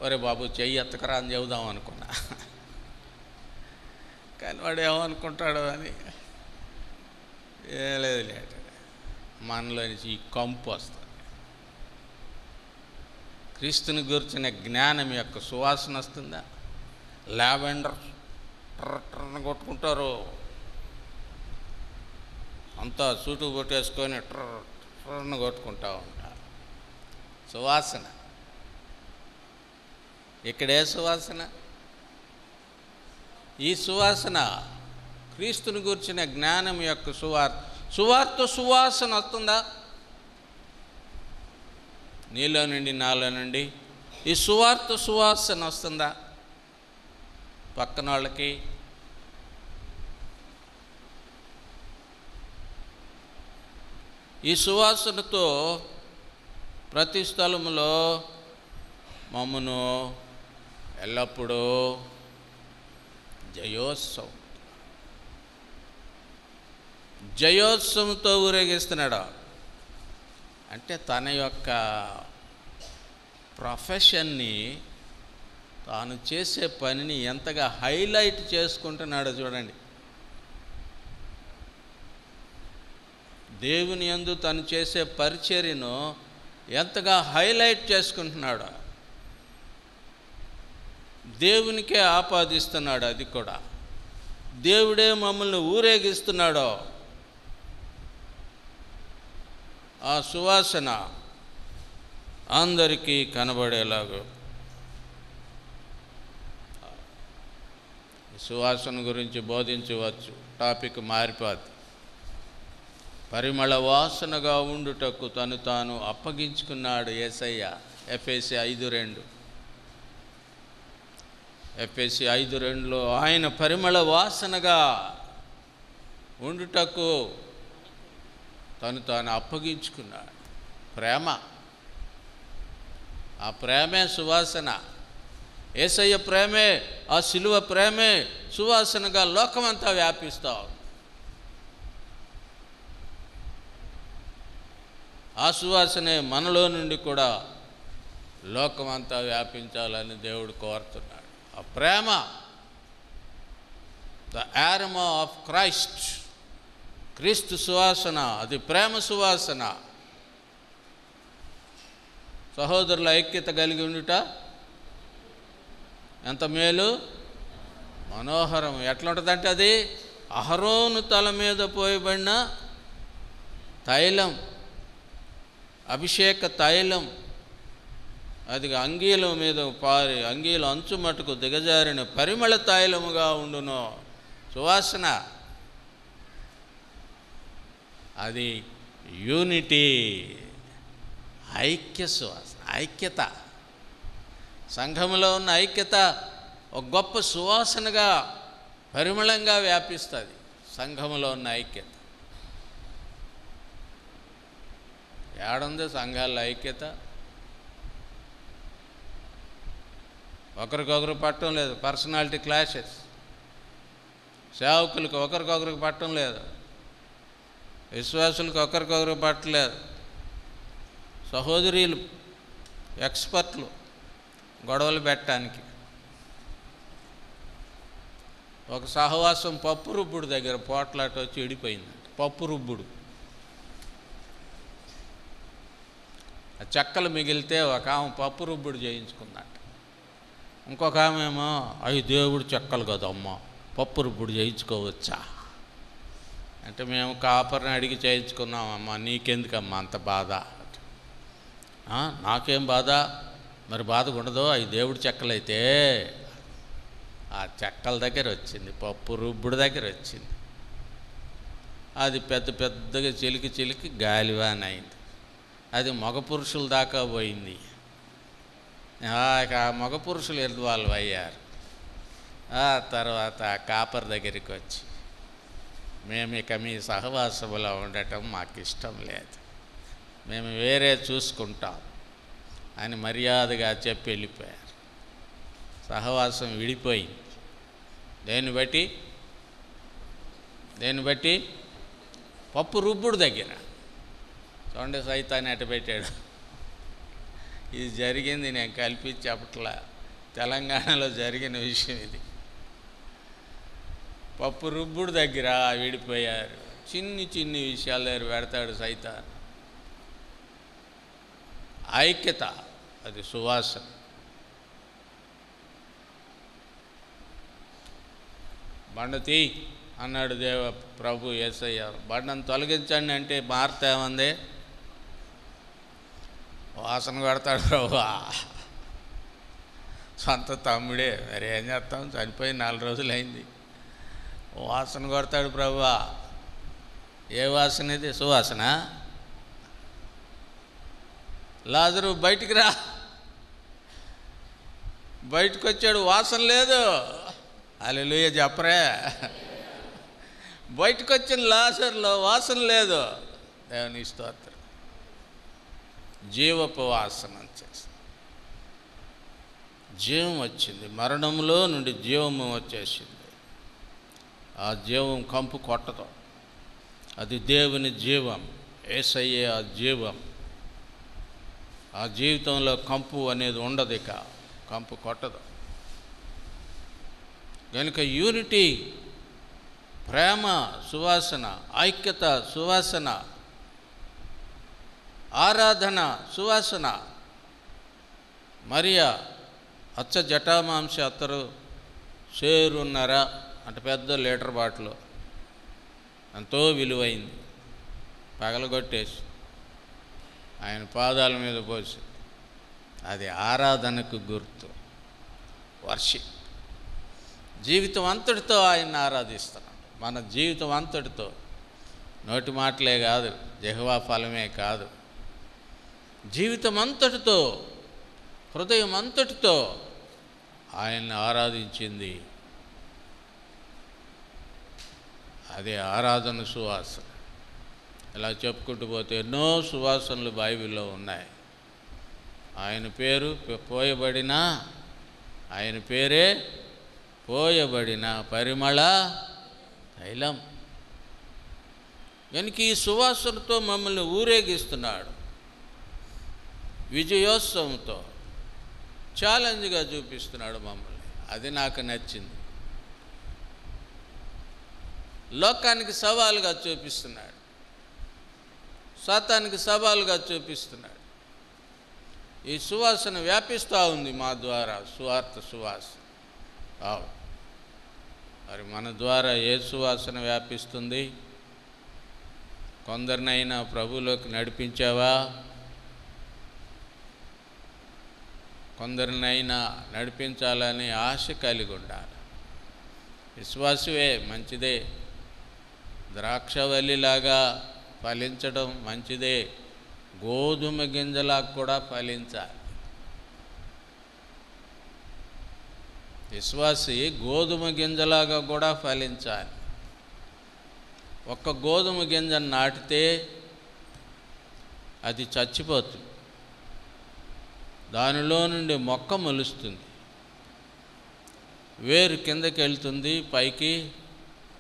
ఒరే బాబు చెయ్యి ఎత్తకరా అని చెబుదాం అనుకున్నా, కానీ వాడు ఏమనుకుంటాడో అని ఏం లేదు లేట. మనలో నుంచి ఈ కంపు వస్తుంది. క్రీస్తుని గురించిన జ్ఞానం యొక్క సువాసన వస్తుందా? లావెండర్ ట్రన్ కొట్టుకుంటారు, అంతా సూటు కొట్టేసుకొని ట్రర్ను కొట్టుకుంటూ ఉంటారు. సువాసన. ఇక్కడే సువాసన. ఈ సువాసన క్రీస్తుని గురించిన జ్ఞానం యొక్క సువార్త సువాసన వస్తుందా నీలో నుండి నాలో నుండి? ఈ సువార్త సువాసన వస్తుందా పక్కన వాళ్ళకి? ఈ సువాసనతో ప్రతి స్థలములో మమ్మను ఎల్లప్పుడూ జయోత్సవంతో ఊరేగిస్తున్నాడు. అంటే తన యొక్క ప్రొఫెషన్ని, తాను చేసే పనిని ఎంతగా హైలైట్ చేసుకుంటున్నాడో చూడండి. దేవుని యందు తను చేసే పరిచర్యను ఎంతగా హైలైట్ చేసుకుంటున్నాడు. దేవునికే ఆపాదిస్తున్నాడు. అది కూడా దేవుడే మమ్మల్ని ఊరేగిస్తున్నాడో. ఆ సువాసన అందరికీ కనబడేలాగా. సువాసన గురించి బోధించవచ్చు. టాపిక్ మారిపోద్ది. పరిమళ వాసనగా ఉండుటకు తను తాను అప్పగించుకున్నాడు యేసయ్య. ఎఫెసీ 5:2. ఎఫెసీ 5:2లో ఆయన పరిమళ వాసనగా ఉండుటకు తను తాను అప్పగించుకున్నాడు. ప్రేమ. ఆ ప్రేమే సువాసన. యేసయ్య ప్రేమే, ఆ సిలువ ప్రేమే సువాసనగా లోకమంతా వ్యాపిస్తావు. ఆ సువాసనే మనలో నుండి కూడా లోకమంతా వ్యాపించాలని దేవుడు కోరుతున్నాడు. ఆ ప్రేమ, ద ఆరోమా ఆఫ్ క్రైస్ట్, క్రీస్తు సువాసన, అది ప్రేమ సువాసన. సహోదరుల ఐక్యత కలిగి ఉండుట ఎంత మేలు, మనోహరం. ఎట్లా ఉంటుందంటే అది అహరోను తల మీద పోయబడిన తైలం, అభిషేక తైలం. అది అంగీల మీద పారి, అంగీల అంచు మటుకు దిగజారిన పరిమళ తైలముగా ఉండును. సువాసన. అది యూనిటీ, ఐక్య సువాసన, ఐక్యత. సంఘములో ఉన్న ఐక్యత ఒక గొప్ప సువాసనగా, పరిమళంగా వ్యాపిస్తుంది. సంఘములో ఉన్న ఐక్యత. ఏడుంది సంఘాల్లో ఐక్యత? ఒకరికొకరు పట్టడం లేదు. Personality clashes. సేవకులకు ఒకరికొకరికి పట్టడం లేదు. విశ్వాసులకు ఒకరికొకరు పట్టలేదు. సహోదరీలు ఎక్స్పర్ట్లు గొడవలు పెట్టడానికి. ఒక సహవాసం పప్పు రుబ్బుడు దగ్గర పోట్లాట వచ్చి విడిపోయిందంట. పప్పు రుబ్బుడు. ఆ చెక్కలు మిగిలితే ఒక ఆమె పప్పు రుబ్బుడు చేయించుకుందంట. ఇంకొక ఆమె ఏమో, అవి దేవుడు చెక్కలు కదమ్మా, పప్పు రుబ్బుడు చేయించుకోవచ్చా అంటే, మేము కాపర్ని అడిగి చేయించుకున్నామమ్మా, నీకెందుకమ్మా అంత బాధ? నాకేం బాధ? మరి బాధగా ఉండదు, అవి దేవుడి చెక్కలైతే. ఆ చెక్కల దగ్గర వచ్చింది, పప్పు రుబ్బుడు దగ్గర వచ్చింది. అది పెద్ద పెద్దగా చిలికి చిలికి గాలివాన్ అయింది. అది మగ పురుషుల దాకా పోయింది. ఇక మగ పురుషులు ఇన్వాల్వ్ అయ్యారు. ఆ తర్వాత కాపర్ దగ్గరికి వచ్చి, మేము ఇక మీ సహవాసములో ఉండటం మాకు ఇష్టం లేదు, మేము వేరే చూసుకుంటాం అని మర్యాదగా చెప్పి వెళ్ళిపోయారు. సహవాసం విడిపోయింది. దేన్ని బట్టి? పప్పు రుబ్బుడు దగ్గర. చూడండి సైతాన్ని అట్ట పెట్టాడు. ఇది జరిగింది, నేను కల్పించి చెప్పట్లా, తెలంగాణలో జరిగిన విషయం ఇది. పప్పు రుబ్బుడు దగ్గర విడిపోయారు. చిన్ని చిన్ని విషయాల దగ్గర పెడతాడు సైతాన్. ఐక్యత, అది సువాసన. బండతి అన్నాడు ప్రభు యేసయ్య. బండను తొలగించండి అంటే మార్త ఏమంది? వాసన కొడతాడు ప్రభువా. సొంత తమ్ముడే, మరి ఏం చేస్తాం, చనిపోయి 4 రోజులు అయింది. వాసన కొడతాడు ప్రభువా. ఏ వాసన ఇది? సువాసన. లాజరు బయటికి రా. బయటకు వచ్చాడు, వాసన లేదు. హల్లెలూయా చెప్పరే. బయటకు వచ్చిన లాజరులో వాసన లేదు. దేవుని స్తోత్రం. జీవపు వాసన వచ్చేసి జీవం వచ్చింది. మరణంలో నుండి జీవము వచ్చేసింది. ఆ జీవం కంపు కొట్టదు. అది దేవుని జీవం. యేసయ్యే ఆ జీవం. ఆ జీవితంలో కంపు అనేది ఉండదు, ఇక కంపు కొట్టదు. కనుక యూనిటీ, ప్రేమ సువాసన, ఐక్యత సువాసన, ఆరాధన సువాసన. మరియా అచ్చ జటామాంస అత్తరు చేరున్నర అంటే పెద్ద లీటర్ బాటిల్, ఎంతో విలువైంది, పగలగొట్టేసి ఆయన పాదాల మీద పోసి, అది ఆరాధనకు గుర్తు. వర్షిప్. జీవితం అంతటితో ఆయన్ని ఆరాధిస్తున్నాం. మన జీవితం అంతటితో, నోటి మాటలే కాదు, యెహోవా ఫలమే కాదు, జీవితం అంతటితో, హృదయం అంతటితో ఆయన్ని ఆరాధించింది. అదే ఆరాధన సువాసన. ఇలా చెప్పుకుంటూ పోతే ఎన్నో సువాసనలు బైబిల్లో ఉన్నాయి. ఆయన పేరు పోయబడిన, ఆయన పేరే పోయబడిన పరిమళ తైలం. కనుక ఈ సువాసనతో మమ్మల్ని ఊరేగిస్తున్నాడు. విజయోత్సవంతో ఛాలెంజ్గా చూపిస్తున్నాడు మమ్మల్ని. అది నాకు నచ్చింది. లోకానికి సవాలుగా చూపిస్తున్నాడు, సాతానికి సవాలుగా చూపిస్తున్నాడు. ఈ సువాసన వ్యాపిస్తూ ఉంది మా ద్వారా, సువార్త సువాసన. మరి మన ద్వారా ఏ సువాసన వ్యాపిస్తుంది? కొందరినైనా ప్రభువులోకి నడిపించావా? కొందరినైనా నడిపించాలని ఆశ కలిగి ఉండాలి. విశ్వాసవే మంచిదే, ద్రాక్షవల్లిలాగా ఫలించడం మంచిదే, గోధుమ గింజలా కూడా ఫలించాలి. విశ్వాసి గోధుమ గింజలాగా కూడా ఫలించాలి. ఒక్క గోధుమ గింజను నాటితే అది చచ్చిపోతుంది, దానిలో నుండి మొక్క మొలుస్తుంది, వేరు కిందకి వెళ్తుంది, పైకి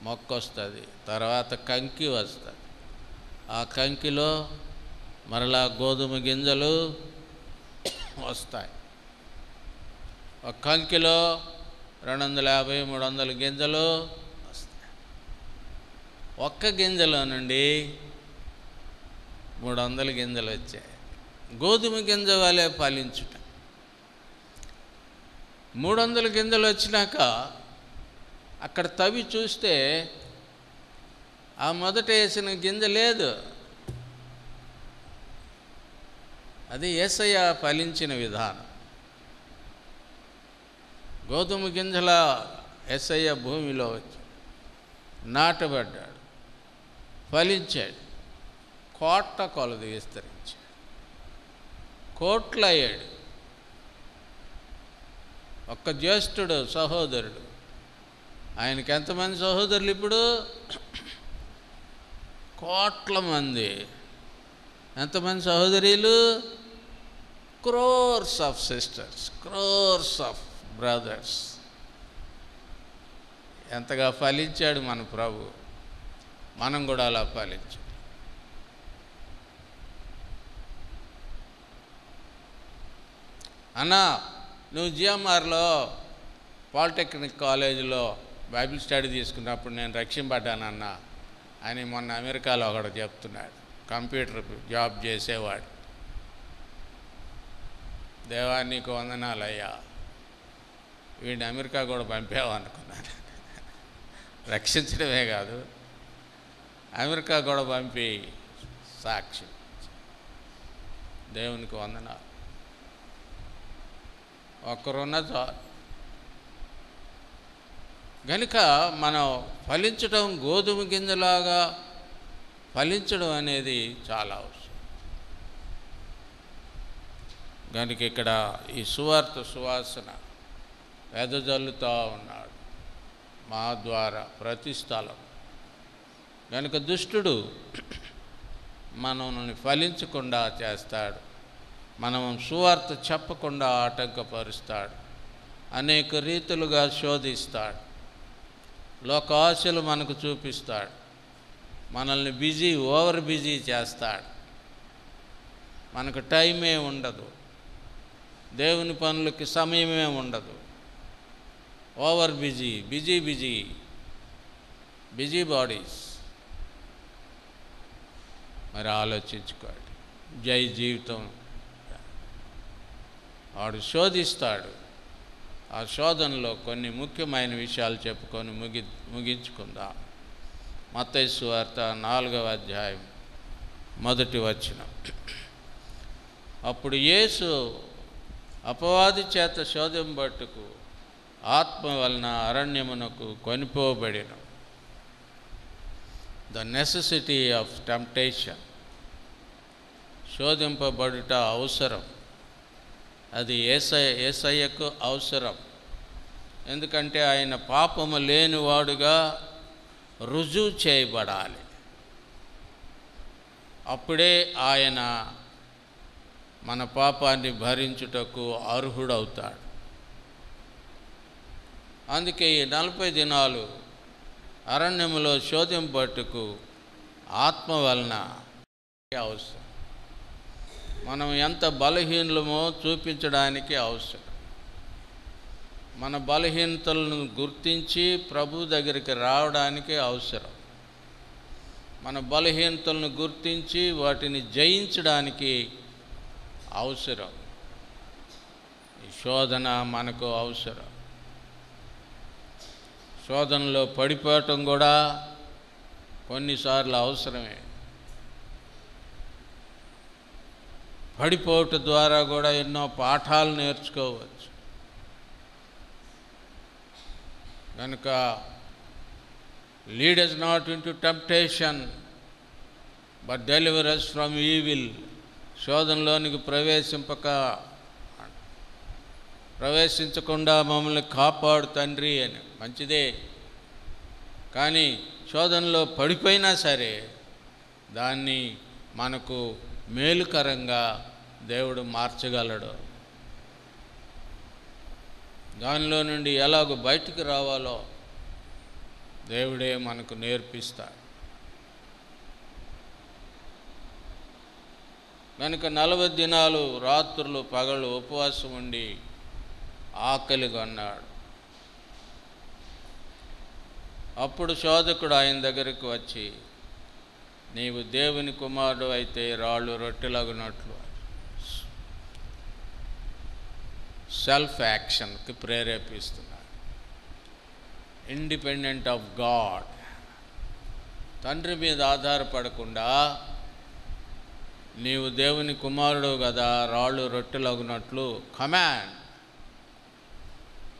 మొక్క వస్తుంది, తర్వాత కంకి వస్తుంది. ఆ కంకిలో మరలా గోధుమ గింజలు వస్తాయి. ఒక కంకిలో 250-300 గింజలు వస్తాయి. ఒక్క గింజలో నుండి 300 గింజలు వచ్చాయి. గోధుమ గింజ వలె ఫలించుట. 300 గింజలు వచ్చినాక అక్కడ తవ్వి చూస్తే ఆ మొదట వేసిన గింజ లేదు. అది యేసయ్య ఫలించిన విధానం. గోధుమ గింజల యేసయ్య భూమిలో వచ్చి నాటబడ్డాడు, ఫలించాడు, కోట్ల కొలది విస్తరించాడు, కోట్లయ్యాడు. ఒక్క జ్యేష్ఠుడు సహోదరుడు. ఆయనకి ఎంతమంది సహోదరులు ఇప్పుడు? కోట్ల మంది. ఎంతమంది సహోదరీలు? Crores of sisters, crores of brothers. ఎంతగా ఫలించాడు మన ప్రభు. మనం కూడా అలా ఫలించాడు. అన్నా, నువ్వు జిఎంఆర్లో పాలిటెక్నిక్ కాలేజీలో బైబిల్ స్టడీ తీసుకున్నప్పుడు నేను రక్షింపడ్డానన్నా అని మొన్న అమెరికాలో ఒకడు చెప్తున్నాడు. కంప్యూటర్ జాబ్ చేసేవాడు. దేవా నీకు వందనాలయ్యా, వీడిని అమెరికా కూడా పంపావు అనుకున్నాను. రక్షించడమే కాదు, అమెరికా కూడా పంపి సాక్షి. దేవునికి వందనాలు. ఒక్కరున్న చాలు. గనుక మనం ఫలించడం, గోధుమ గింజలాగా ఫలించడం అనేది చాలా అవసరం. కనుక ఇక్కడ ఈ సువార్త సువాసన వెదజల్లుతూ ఉన్నాడు మా ద్వారా ప్రతి స్థలం. కనుక దుష్టుడు మనల్ని ఫలించకుండా చేస్తాడు, మనం సువార్త చెప్పకుండా ఆటంకపరుస్తాడు, అనేక రీతులుగా శోధిస్తాడు, లోకాశలు మనకు చూపిస్తాడు, మనల్ని ఓవర్ బిజీ చేస్తాడు. మనకు టైమే ఉండదు, దేవుని పనులకి సమయమే ఉండదు. Over busy bodies. మరి ఆలోచించుకోండి. జై జీవితం వాడు శోధిస్తాడు. ఆ శోధనలో కొన్ని ముఖ్యమైన విషయాలు చెప్పుకొని ముగించుకుందాం. మత్తయి సువార్త 4వ అధ్యాయం 1వ వచనం. అప్పుడు యేసు అపవాది చేత శోధింపబట్టుకు ఆత్మ వలన అరణ్యమునకు కొనిపోబడెను. The necessity of temptation. శోధింపబడుట అవసరం. అది యేసయ్యకు అవసరం. ఎందుకంటే ఆయన పాపము లేనివాడుగా రుజువు చేయబడాలి. అప్పుడే ఆయన మన పాపాన్ని భరించుటకు అర్హుడవుతాడు. అందుకే ఈ 40 దినాలు అరణ్యములో శోధింపట్టుకు ఆత్మ వలన అవసరం. మనం ఎంత బలహీనమో చూపించడానికి అవసరం. మన బలహీనతలను గుర్తించి ప్రభు దగ్గరికి రావడానికి అవసరం. మన బలహీనతలను గుర్తించి వాటిని జయించడానికి అవసరం. ఈ శోధన మనకు అవసరం. శోధనలో పడిపోవటం కూడా కొన్నిసార్లు అవసరమే. పడిపోవటం ద్వారా కూడా ఎన్నో పాఠాలు నేర్చుకోవచ్చు. కనుక lead us not into temptation but deliver us from evil. శోధనలోనికి ప్రవేశించకుండా మమ్మల్ని కాపాడు తండ్రి అని. మంచిదే. కానీ శోధనలో పడిపోయినా సరే దాన్ని మనకు మేలుకరంగా దేవుడు మార్చగలడు. దానిలో నుండి ఎలాగో బయటికి రావాలో దేవుడే మనకు నేర్పిస్తాడు. కనుక 40 దినాలు రాత్రులు పగలు ఉపవాసం ఉండి ఆకలిగా ఉన్నాడు. అప్పుడు శోధకుడు ఆయన దగ్గరికి వచ్చి, నీవు దేవుని కుమారుడు అయితే రాళ్ళు రొట్టెలగునట్లు సెల్ఫ్ యాక్షన్కి ప్రేరేపిస్తున్నాడు. Independent of God. తండ్రి మీద ఆధారపడకుండా నీవు దేవుని కుమారుడు కదా, రాళ్ళు రొట్టెలగునట్లు కమాండ్.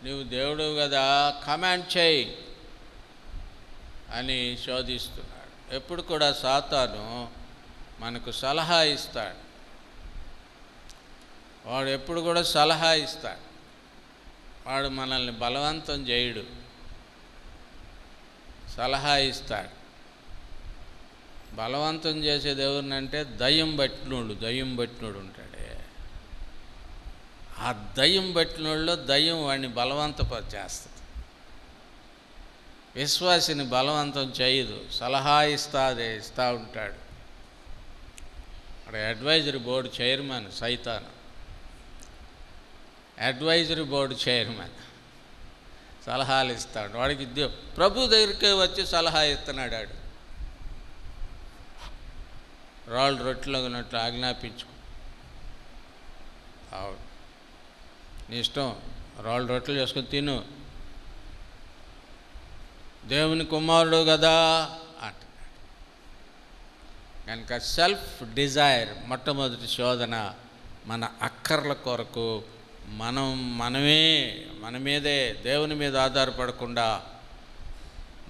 నీవు దేవుడు కదా, కమాండ్ చేయి అని శోధిస్తున్నాడు. ఎప్పుడు కూడా సాతాను మనకు సలహా ఇస్తాడు. వాడు ఎప్పుడు కూడా సలహా ఇస్తాడు. వాడు మనల్ని బలవంతం చేయడు, సలహా ఇస్తాడు. బలవంతం చేసేది ఎవరినంటే దయ్యం బట్టినోడు ఉంటాడే. ఆ దయ్యం బట్టినోళ్ళలో దయ్యం వాడిని బలవంతపరిచేస్తుంది. విశ్వాసిని బలవంతం చేయదు, సలహా ఇస్తూ ఉంటాడు. అక్కడ అడ్వైజరీ బోర్డు చైర్మన్ సైతాను. అడ్వైజరీ బోర్డు చైర్మన్ సలహాలు ఇస్తాడు. వాడికి ప్రభు దగ్గరికి వచ్చి సలహా ఇస్తున్నాడు. వాడు రాళ్ళు రొట్టెలగునట్లు ఆజ్ఞాపించుకో. అవును, నీ ఇష్టం, రాళ్ళు రొట్టెలు చేసుకొని తిను. దేవుని కుమారుడు కదా అంటున్నాడు. కనుక సెల్ఫ్ డిజైర్ మొట్టమొదటి శోధన. మన అక్కర్ల కొరకు మన మీదే దేవుని మీద ఆధారపడకుండా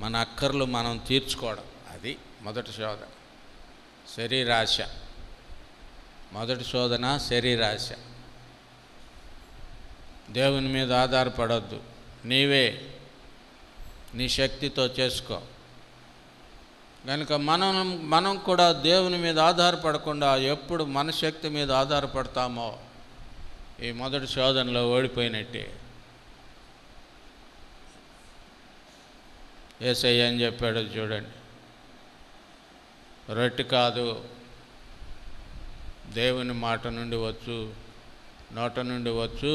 మన అక్కర్లు మనం తీర్చుకోవడం, అది మొదటి శోధన. శరీరాశ, మొదటి శోధన శరీరాశ. దేవుని మీద ఆధారపడొద్దు, నీ శక్తితో చేసుకో. కనుక మనం కూడా దేవుని మీద ఆధారపడకుండా ఎప్పుడు మన శక్తి మీద ఆధారపడతామో ఈ మొదటి శోధనలో ఓడిపోయినట్టే. యేసయ్య అని చెప్పాడు చూడండి, రొట్టె కాదు, దేవుని మాట నుండి నోట నుండి వచ్చు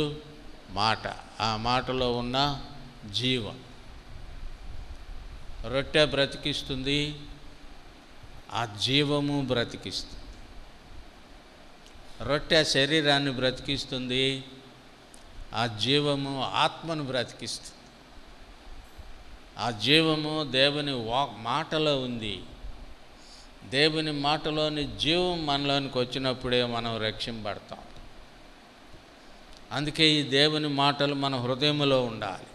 మాట, ఆ మాటలో ఉన్న జీవం. రొట్టె బ్రతికిస్తుంది, ఆ జీవము బ్రతికిస్తుంది. రొట్టె శరీరాన్ని బ్రతికిస్తుంది, ఆ జీవము ఆత్మను బ్రతికిస్తుంది. ఆ జీవము దేవుని మాటలో ఉంది. దేవుని మాటలోని జీవం మనలోనికి వచ్చినప్పుడే మనం రక్షింపబడతాం. అందుకే ఈ దేవుని మాటలు మన హృదయంలో ఉండాలి.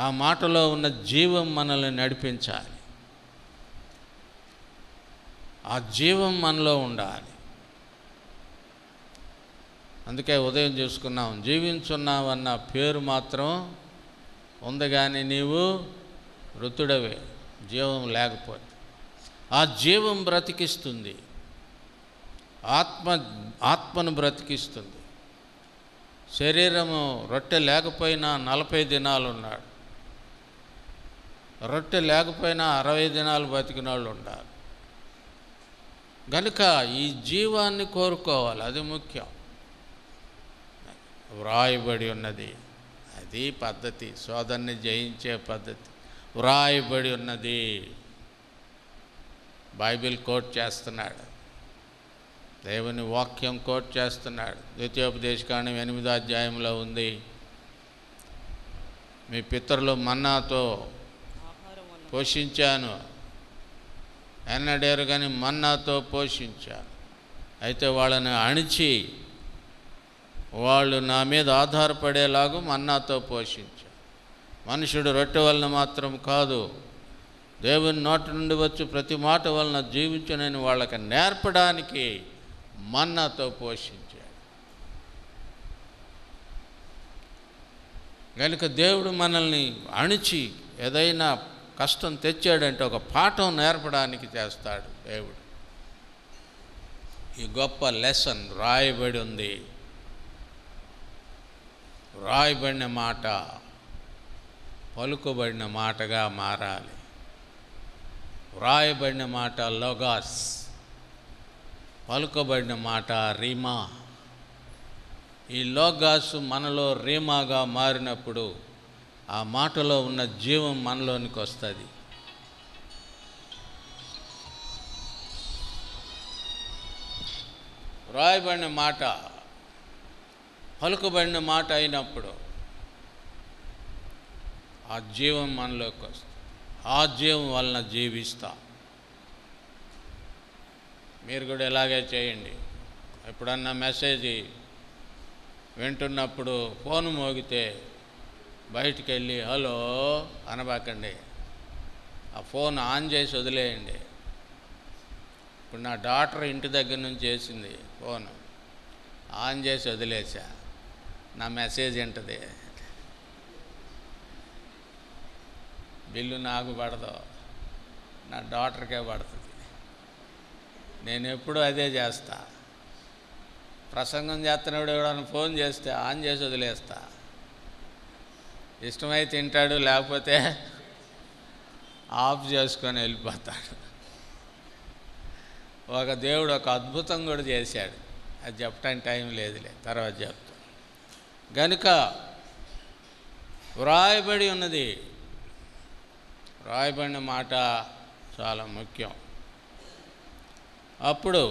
ఆ మాటలో ఉన్న జీవం మనల్ని నడిపించాలి. ఆ జీవం మనలో ఉండాలి. అందుకే ఉదయం చూసుకున్నాం, జీవించున్నావన్న పేరు మాత్రం ఉంది కానీ నీవు మృతుడవే, జీవం లేకపోతే. ఆ జీవం బ్రతికిస్తుంది, ఆత్మను బ్రతికిస్తుంది. శరీరము రొట్టె లేకపోయినా 40 దినాలు ఉన్నాడు, రొట్టె లేకపోయినా 60 దినాలు బతికిన వాళ్ళు ఉండాలి. కనుక ఈ జీవాన్ని కోరుకోవాలి, అది ముఖ్యం. వ్రాయబడి ఉన్నది, అది పద్ధతి, శోధనని జయించే పద్ధతి. వ్రాయబడి ఉన్నది, బైబిల్ కోట్ చేస్తున్నాడు, దేవుని వాక్యం కోట్ చేస్తున్నాడు. ద్వితీయోపదేశకాండం 8వ అధ్యాయంలో ఉంది, మీ పితరులు మన్నాతో పోషించాను, ఎన్నడేరు కానీ మన్నాతో పోషించాను. అయితే వాళ్ళని అణిచి వాళ్ళు నా మీద ఆధారపడేలాగా మన్నాతో పోషించాను. మనుషుడు రొట్టె వలన మాత్రం కాదు, దేవుని నోటి నుండి వచ్చి ప్రతి మాట వలన జీవించునని వాళ్ళకి నేర్పడానికి మన్నాతో పోషించాడు. కనుక దేవుడు మనల్ని అణిచి ఏదైనా కష్టం తెచ్చాడంటే ఒక పాఠం నేర్పడానికి చేస్తాడు దేవుడు. ఈ గొప్ప లెసన్ రాయబడి ఉంది. రాయబడిన మాట పలుకుబడిన మాటగా మారాలి. వ్రాయబడిన మాట లోగాస్, పలుకబడిన మాట రీమా. ఈ లోగాసు మనలో రీమాగా మారినప్పుడు ఆ మాటలో ఉన్న జీవం మనలోనికి వస్తుంది. వ్రాయబడిన మాట పలుకబడిన మాట అయినప్పుడు ఆ జీవం మనలోకి వస్తుంది. ఆ జీవం వలన జీవిస్తాం. మీరు కూడా ఇలాగే చేయండి. ఎప్పుడన్నా మెసేజ్ వింటున్నప్పుడు ఫోన్ మోగితే బయటికి వెళ్ళి హలో అనబాకండి, ఆ ఫోన్ ఆన్ చేసి వదిలేయండి. ఇప్పుడు నా డాక్టర్ ఇంటి దగ్గర నుంచి చేసింది, ఫోన్ ఆన్ చేసి వదిలేసా, నా మెసేజ్ ఏంటది, బిల్లు నాకు పడదు, నా డాక్టర్కే పడుతుంది. నేను ఎప్పుడూ అదే చేస్తా. ప్రసంగం చేస్తున్నప్పుడు ఎవడన్నా ఫోన్ చేస్తే ఆన్ చేసి వదిలేస్తా. ఇష్టమైతే తింటాడు, లేకపోతే ఆఫ్ చేసుకొని వెళ్ళిపోతాడు. ఒక దేవుడు ఒక అద్భుతం కూడా చేశాడు, అది చెప్పడానికి టైం లేదులే, తర్వాత చెప్తాను. కనుక వ్రాయబడి ఉన్నది, వ్రాయబడిన మాట చాలా ముఖ్యం. అప్పుడు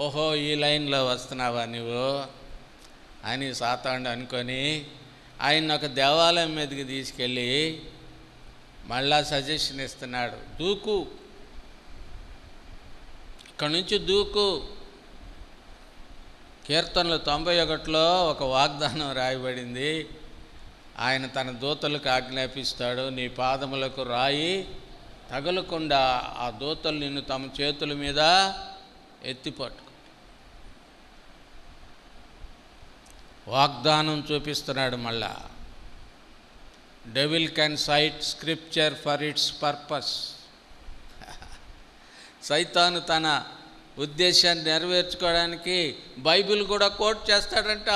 ఓహో ఈ లైన్లో వస్తున్నావా నువ్వు అని సాతానుడు అనుకొని ఆయన ఒక దేవాలయం మీదకి తీసుకెళ్ళి మళ్ళా సజెషన్ ఇస్తున్నాడు, దూకు, ఇక్కడి నుంచి దూకు. కీర్తనలు 91లో ఒక వాగ్దానం రాయబడింది. ఆయన తన దూతలకు ఆజ్ఞాపిస్తాడు, నీ పాదములకు రాయి తగలకుండా ఆ దూతలు నిన్ను తమ చేతుల మీద ఎత్తిపట్టు. వాగ్దానం చూపిస్తున్నాడు. మళ్ళా devil can cite scripture for its purpose. సైతాను తన ఉద్దేశాన్ని నెరవేర్చుకోవడానికి బైబిల్ కూడా కోట్ చేస్తాడంట.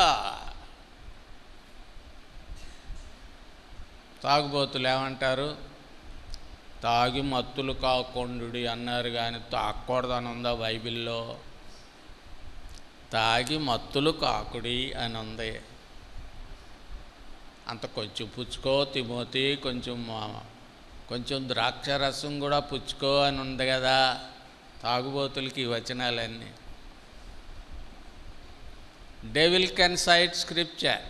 తాగుబోతులు ఏమంటారు? తాగి మత్తులు కాకొండుడి అన్నారు, కానీ తాగకూడదని ఉందా బైబిల్లో? తాగి మత్తులు కాకుడి అని ఉంది. అంత కొంచెం పుచ్చుకో తిమోతి, కొంచెం ద్రాక్ష రసం కూడా పుచ్చుకో అని ఉంది కదా. తాగుబోతులకి ఈ వచనాలన్నీ. Devil can cite scripture.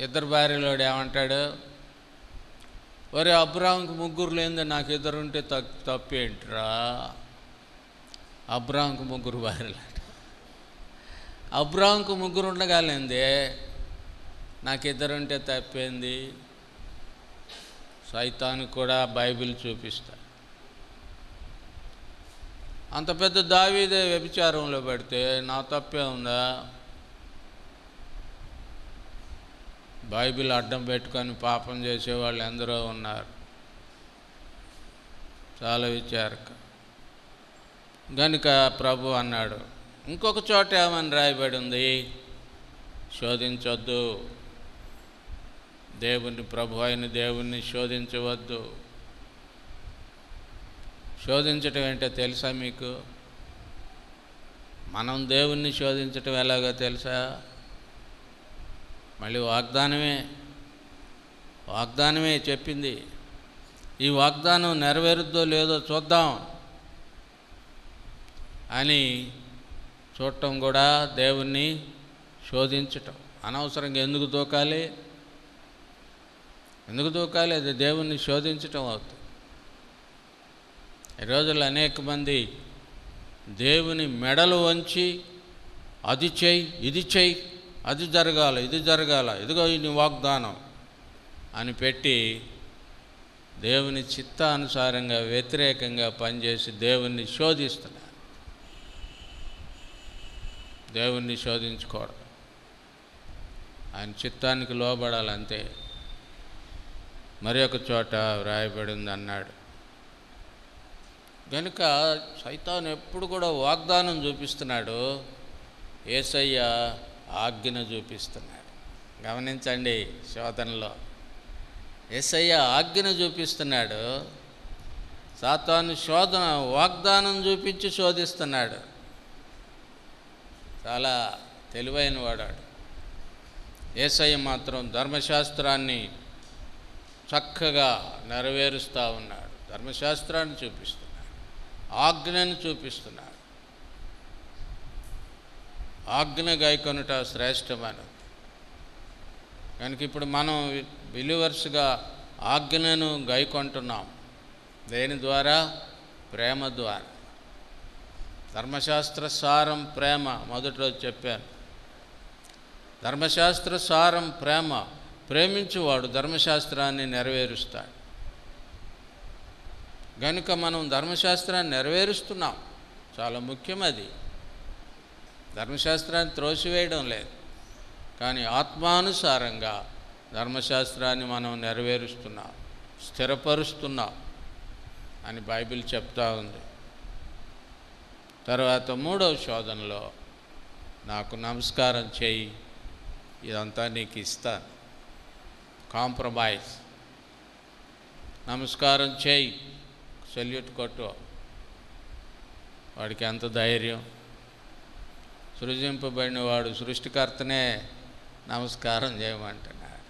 ఇద్దరు భార్యలోడు ఏమంటాడు? ఒరే అబ్రాహాంకి ముగ్గురు లేనిదే నాకు ఇద్దరుంటే తప్పేంట్రా? అబ్రాహాంకు ముగ్గురు భార్యలు. అబ్రాహాంకు ముగ్గురు ఉండగాలేందే నాకు ఇద్దరుంటే తప్పేంది? సైతాను కూడా బైబిల్ చూపిస్తా. అంత పెద్ద దావీదే వ్యభిచారంలో పెడితే నా తప్పే ఉందా? బైబిల్ అడ్డం పెట్టుకొని పాపం చేసేవాళ్ళు ఎందరో ఉన్నారు. చాలా విచారక. గనుక ప్రభు అన్నాడు. ఇంకొక చోట ఏమని రాయబడి ఉంది? శోధించొద్దు, ప్రభు అయిన దేవుణ్ణి శోధించవద్దు. శోధించటం ఏంటో తెలుసా మీకు? మనం దేవుణ్ణి శోధించటం ఎలాగో తెలుసా? మళ్ళీ వాగ్దానమే చెప్పింది. ఈ వాగ్దానం నెరవేరుద్దో లేదో చూద్దాం అని చూడటం కూడా దేవుణ్ణి శోధించటం. అనవసరంగా ఎందుకు దూకాలి? అది దేవుణ్ణి శోధించటం అవుతుంది. ఈ రోజుల్లో అనేక మంది దేవుని మెడలు వంచి అది చెయ్యి, ఇది చెయ్యి, అది జరగాలి, ఇది జరగాల, ఇదిగో ఈ వాగ్దానం అని పెట్టి దేవుని చిత్తానుసారంగా వ్యతిరేకంగా పనిచేసి దేవుణ్ణి శోధిస్తున్నారు. దేవుణ్ణి శోధించకూడదు, ఆయన చిత్తానికి లోబడాలంతే. మరి ఒక చోట వ్రాయబడింది అన్నాడు. కనుక సైతాను ఎప్పుడు కూడా వాగ్దానం చూపిస్తున్నాడు, యేసయ్య ఆజ్ఞ చూపిస్తున్నాడు. గమనించండి, శోధనలో యేసయ్య ఆజ్ఞ చూపిస్తున్నాడు, సాతాను వాగ్దానం చూపించి శోధిస్తున్నాడు. చాలా తెలివైన వాడాడు. యేసయ్య మాత్రం ధర్మశాస్త్రాన్ని చక్కగా నెరవేరుస్తూ ఉన్నాడు. ధర్మశాస్త్రాన్ని చూపిస్తున్నాడు, ఆజ్ఞను చూపిస్తున్నాడు. ఆజ్ఞ గైకొనుట శ్రేష్టమైనది. కనుక ఇప్పుడు మనం బిలీవర్స్గా ఆజ్ఞను గైకొంటున్నాం. దేని ద్వారా? ప్రేమ ద్వారా. ధర్మశాస్త్ర సారం ప్రేమ. మొదటి రోజు చెప్పాను, ధర్మశాస్త్ర సారం ప్రేమ. ప్రేమించువాడు ధర్మశాస్త్రాన్ని నెరవేరుస్తాడు. కనుక మనం ధర్మశాస్త్రాన్ని నెరవేరుస్తున్నాం, చాలా ముఖ్యం అది. ధర్మశాస్త్రాన్ని త్రోసివేయడం లేదు, కానీ ఆత్మానుసారంగా ధర్మశాస్త్రాన్ని మనం నెరవేరుస్తున్నాం, స్థిరపరుస్తున్నాం అని బైబిల్ చెప్తా ఉంది. తర్వాత 3వ శోధనలో నాకు నమస్కారం చేయి, ఇదంతా నీకు ఇస్తాను. కాంప్రమైజ్. నమస్కారం చేయి, సెల్యూట్ కొట్టు. వాడికి ఎంత ధైర్యం! సృజింపబడిన వాడు సృష్టికర్తనే నమస్కారం చేయమంటున్నాడు.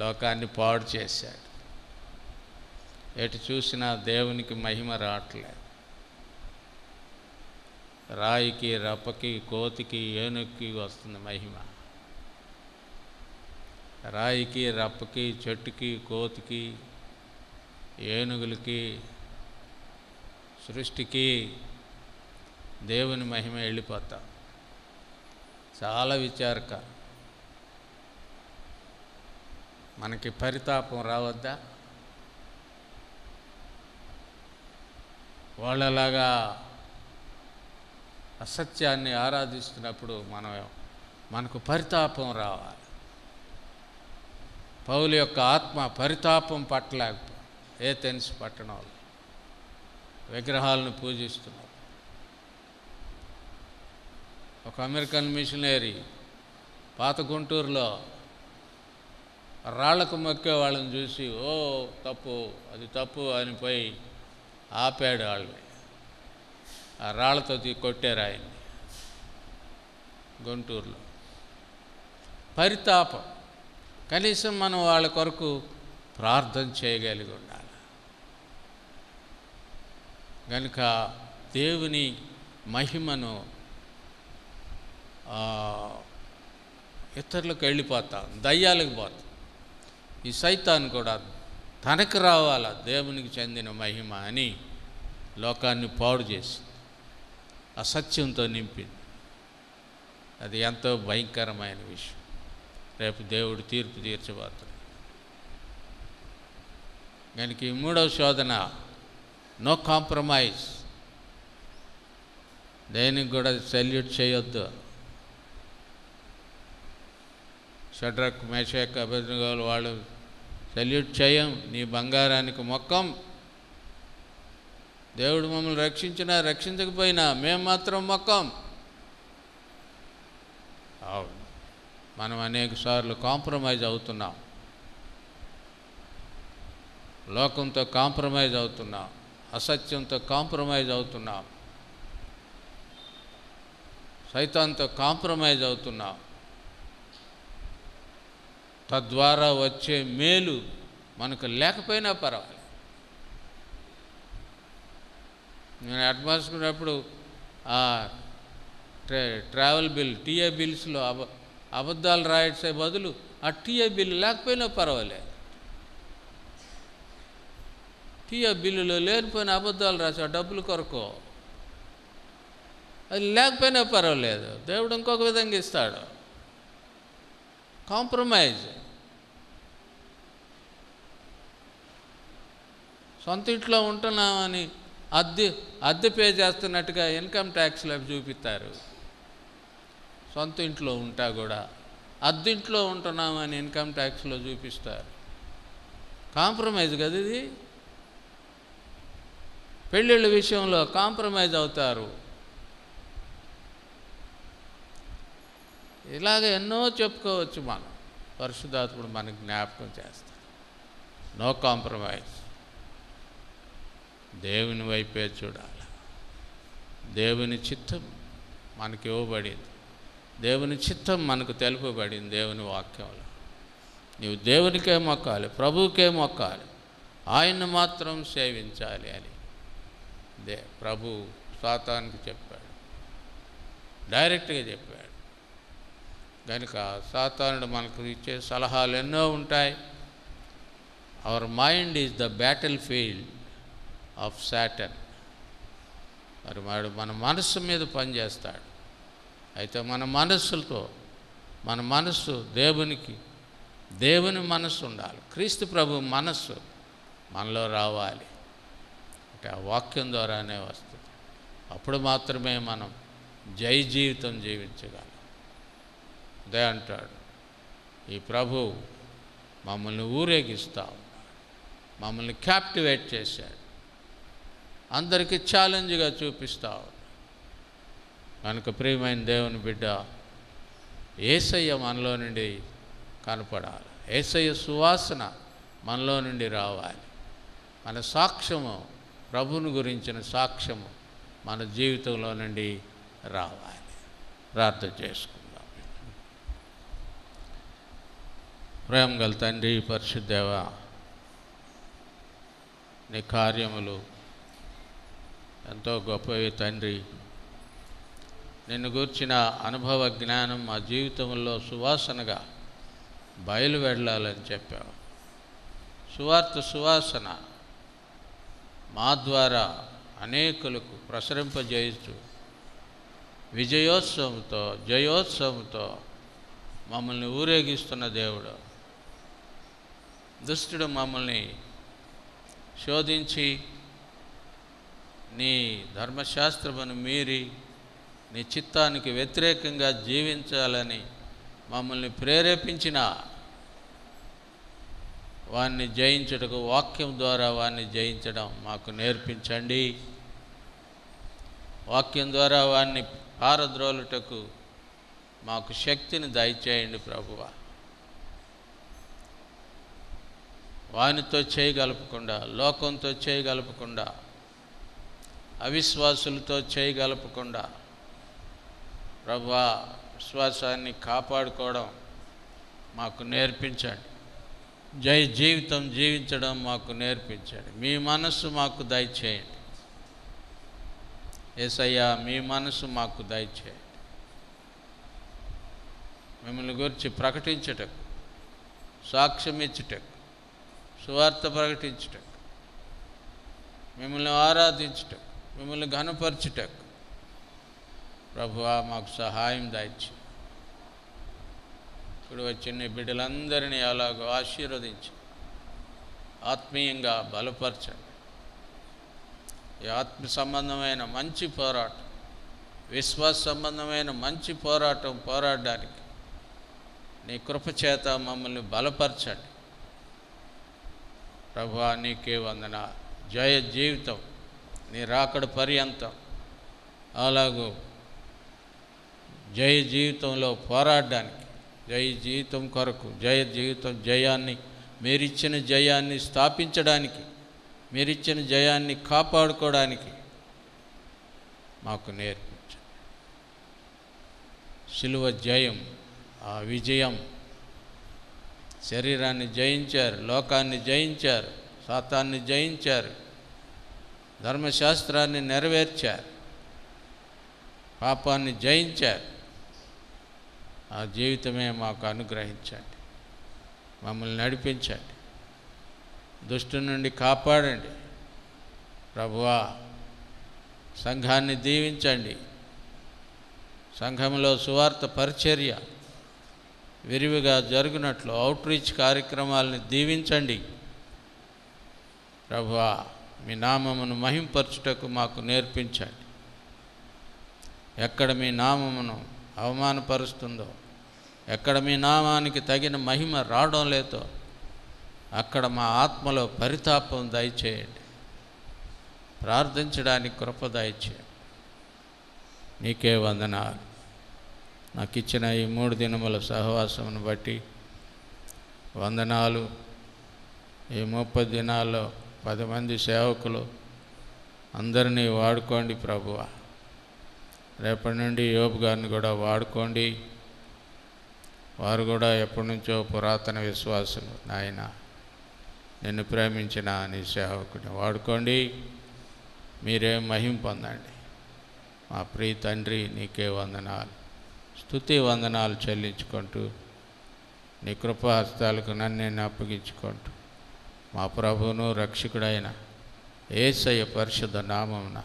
లోకాన్ని పాడు చేశాడు. ఎటు చూసినా దేవునికి మహిమ రావట్లేదు. రాయికి, రప్పకి, కోతికి, ఏనుగుకి వస్తుంది మహిమ. రాయికి, రప్పకి, చెట్టుకి, కోతికి, ఏనుగులకి, సృష్టికి దేవుని మహిమ వెళ్ళిపోతా. చాలా విచారక. మనకి పరితాపం రావద్దా? వాళ్ళలాగా అసత్యాన్ని ఆరాధిస్తున్నప్పుడు మనకు పరితాపం రావాలి. పౌలు యొక్క ఆత్మ పరితాపం పట్టలేకపో ఏథెన్స్ పట్టణంలో విగ్రహాలను పూజిస్తున్నారు. ఒక అమెరికన్ మిషనరీ పాత గుంటూరులో రాళ్లకు మొక్కే వాళ్ళని చూసి తప్పు, అది తప్పు అని పోయి ఆపాడు. వాళ్ళని ఆ రాళ్లతో కొట్టారు ఆయన్ని గుంటూరులో. పరితాపం. కనీసం మనం వాళ్ళ కొరకు ప్రార్థన చేయగలిగి ఉండాలి. కనుక దేవుని మహిమను ఇతరులకు వెళ్ళిపోతాం, దయ్యాలకు పోతాం. ఈ సైతాన్ కూడా తనకు రావాలా దేవునికి చెందిన మహిమ అని లోకాన్ని పాడు చేసి అసత్యంతో నింపింది. అది ఎంతో భయంకరమైన విషయం. రేపు దేవుడు తీర్పు తీర్చబోతాడు. కనుక ఈ మూడవ శోధన, నో కాంప్రమైజ్. దేనికి కూడా సెల్యూట్ చేయొద్దు. షడ్రక్, మేషక్, అబేద్నెగోలు వాళ్ళు సెల్యూట్ చేయం, నీ బంగారానికి మొక్కం. దేవుడు మమ్మల్ని రక్షించినా రక్షించకపోయినా మేము మాత్రం మొక్కం. అవును, మనం అనేక సార్లు కాంప్రమైజ్ అవుతున్నాం, లోకంతో కాంప్రమైజ్ అవుతున్నాం, అసత్యంతో కాంప్రమైజ్ అవుతున్నాం, సైతాన్తో కాంప్రమైజ్ అవుతున్నాం. తద్వారా వచ్చే మేలు మనకు లేకపోయినా పర్వాలేదు. నేను అడ్వాన్స్కున్నప్పుడు ఆ ట్రావెల్ బిల్, టీఏ బిల్స్లో అబద్ధాలు రాయట్సే బదులు ఆ టీఏ బిల్లు లేకపోయినా పర్వాలేదు. టీఏ బిల్లులో లేనిపోయిన అబద్ధాలు రాసే డబ్బుల కొరకు, అది లేకపోయినా పర్వాలేదు, దేవుడు ఇంకొక విధంగా ఇస్తాడు. కాంప్రమైజ్. సొంత ఇంట్లో ఉంటున్నామని అద్దె పే చేస్తున్నట్టుగా ఇన్కమ్ ట్యాక్స్లో చూపిస్తారు. సొంత ఇంట్లో ఉంటా కూడా అద్దెంట్లో ఉంటున్నామని ఇన్కమ్ ట్యాక్స్లో చూపిస్తారు. కాంప్రమైజ్ కదా ఇది. పెళ్ళిళ్ళ విషయంలో కాంప్రమైజ్ అవుతారు. ఇలాగ ఎన్నో చెప్పుకోవచ్చు మనం. పరిశుద్ధాత్ముడు మనకు జ్ఞాపకం చేస్తాడు. No compromise. దేవుని వైపే చూడాలి. దేవుని చిత్తం మనకి ఇవ్వబడింది. దేవుని చిత్తం మనకు తెలుపబడింది దేవుని వాక్యంలో. నీవు దేవునికే మొక్కాలి, ప్రభువుకే మొక్కాలి, ఆయన్ని మాత్రం సేవించాలి అని ప్రభు సాతానుకి చెప్పాడు, డైరెక్ట్గా చెప్పాడు. కనుక సాతానుడు మనకు ఇచ్చే సలహాలు ఎన్నో ఉంటాయి. Our mind is the battle field of Satan. మరి వాడు మన మనస్సు మీద పనిచేస్తాడు. అయితే మన మనస్సు దేవుని మనస్సు ఉండాలి. క్రీస్తు ప్రభు మనస్సు మనలో రావాలి. అంటే ఆ వాక్యం ద్వారానే వస్తుంది. అప్పుడు మాత్రమే మనం జై జీవితం జీవించగలం. అదే అంటాడు, ఈ ప్రభు మమ్మల్ని ఊరేగిస్తా ఉన్నాడు, మమ్మల్ని క్యాప్టివేట్ చేశాడు, అందరికీ ఛాలెంజ్గా చూపిస్తా ఉన్నాడు. కనుక ప్రియమైన దేవుని బిడ్డ, యేసయ్య మనలో నుండి కనపడాలి. యేసయ్య సువాసన మనలో నుండి రావాలి. మన సాక్ష్యము, ప్రభువుని గురించిన సాక్ష్యము మన జీవితంలో నుండి రావాలి. ప్రార్థన చేసుకుందాం. ప్రేమ గల తండ్రి, పరిశుద్ధేవా, నీ కార్యములు ఎంతో గొప్పవి తండ్రి. నిన్ను గూర్చిన అనుభవ జ్ఞానం మా జీవితంలో సువాసనగా బయలు వెళ్ళాలని చెప్పావు. సువార్త సువాసన మా ద్వారా అనేకులకు ప్రసరింపజేయచ్చు. విజయోత్సవంతో జయోత్సవంతో మమ్మల్ని ఊరేగిస్తున్న దేవుడు. దుష్టుడు మమ్మల్ని శోధించి నీ ధర్మశాస్త్రమును మీరి నీ చిత్తానికి వ్యతిరేకంగా జీవించాలని మమ్మల్ని ప్రేరేపించిన వాణ్ణి జయించుటకు వాక్యం ద్వారా వాణ్ణి జయించడం మాకు నేర్పించండి. వాక్యం ద్వారా వాణ్ణి పారద్రోలుటకు మాకు శక్తిని దయచేయండి ప్రభువా. వానితో చేయగలపకుండా, లోకంతో చేయగలపకుండా, అవిశ్వాసులతో చేయగలపకుండా ప్రభువా విశ్వాసాన్ని కాపాడుకోవడం మాకు నేర్పించండి. జయ జీవితం జీవించడం మాకు నేర్పించండి. మీ మనస్సు మాకు దయచేయండి యేసయ్యా, మీ మనస్సు మాకు దయచేయండి. మిమ్మల్ని గురించి ప్రకటించుటకు, సాక్ష్యం ఇచ్చుటకు, సువార్త ప్రకటించుటకు, మిమ్మల్ని ఆరాధించుటకు, మిమ్మల్ని ఘనపరచుటకు ప్రభువా మాకు సహాయం దయచేయండి. ఇప్పుడు వచ్చిన బిడ్డలందరినీ అలాగో ఆశీర్వదించి ఆత్మీయంగా బలపరచండి. ఈ ఆత్మ సంబంధమైన మంచి పోరాటం, విశ్వాస సంబంధమైన మంచి పోరాటం పోరాడడానికి నీ కృపచేత మమ్మల్ని బలపరచండి ప్రభువా. నీకే వందనాలు. జయ జీవితం నీ రాకడ పర్యంతం అలాగూ జయ జీవితంలో పోరాడడానికి, జయ జీవితం కొరకు, జయ జీవితం జయాన్ని, మీరిచ్చిన జయాన్ని స్థాపించడానికి, మీరిచ్చిన జయాన్ని కాపాడుకోవడానికి మాకు నేర్పించండి. శిలువ జయం, ఆ విజయం, శరీరాన్ని జయించారు, లోకాన్ని జయించారు, సాతాన్ని జయించారు, ధర్మశాస్త్రాన్ని నెరవేర్చారు, పాపాన్ని జయించారు. ఆ జీవితమే మాకు అనుగ్రహించండి. మమ్మల్ని నడిపించండి. దుష్టు నుండి కాపాడండి ప్రభువా. సంఘాన్ని దీవించండి. సంఘంలో సువార్త పరిచర్య విరివిగా జరుగునట్లు అవుట్రీచ్ కార్యక్రమాలను దీవించండి ప్రభువా. మీ నామమును మహింపరచుటకు మాకు నేర్పించండి. ఎక్కడ మీ నామమును అవమానపరుస్తుందో, ఎక్కడ మీ నామానికి తగిన మహిమ రావడం లేదో అక్కడ మా ఆత్మలో పరితాపం దయచేయండి. ప్రార్థించడానికి కృప దయచేయండి. నీకే వందనాలు. నాకు ఇచ్చిన ఈ 3 దినముల సహవాసమును బట్టి వందనాలు. ఈ 30 దినాల్లో 10 మంది సేవకులు అందరినీ వాడుకోండి ప్రభువా. రేపటి నుండి యోబు గారిని కూడా వాడుకోండి. వారు కూడా ఎప్పటి నుంచో పురాతన విశ్వాసులు. నాయన, నిన్ను ప్రేమించిన నీ సేవకుడిని వాడుకోండి. మీరే మహిమ పొందండి. మా ప్రియ తండ్రి, నీకే వందనాలు, స్తుతి వందనాలు చెల్లించుకుంటూ నీ కృపాహస్తాలకు నన్ను నేను అప్పగించుకుంటూ మా ప్రభువును రక్షకుడైన యేసయ్య పరిశుద్ధ నామమున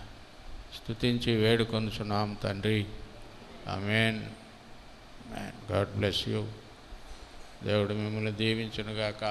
స్తుతించి వేడుకొనుచున్నాం తండ్రి. ఆమేన్. God bless you. దేవుడు మిమ్మల్ని దీవించునుగాక.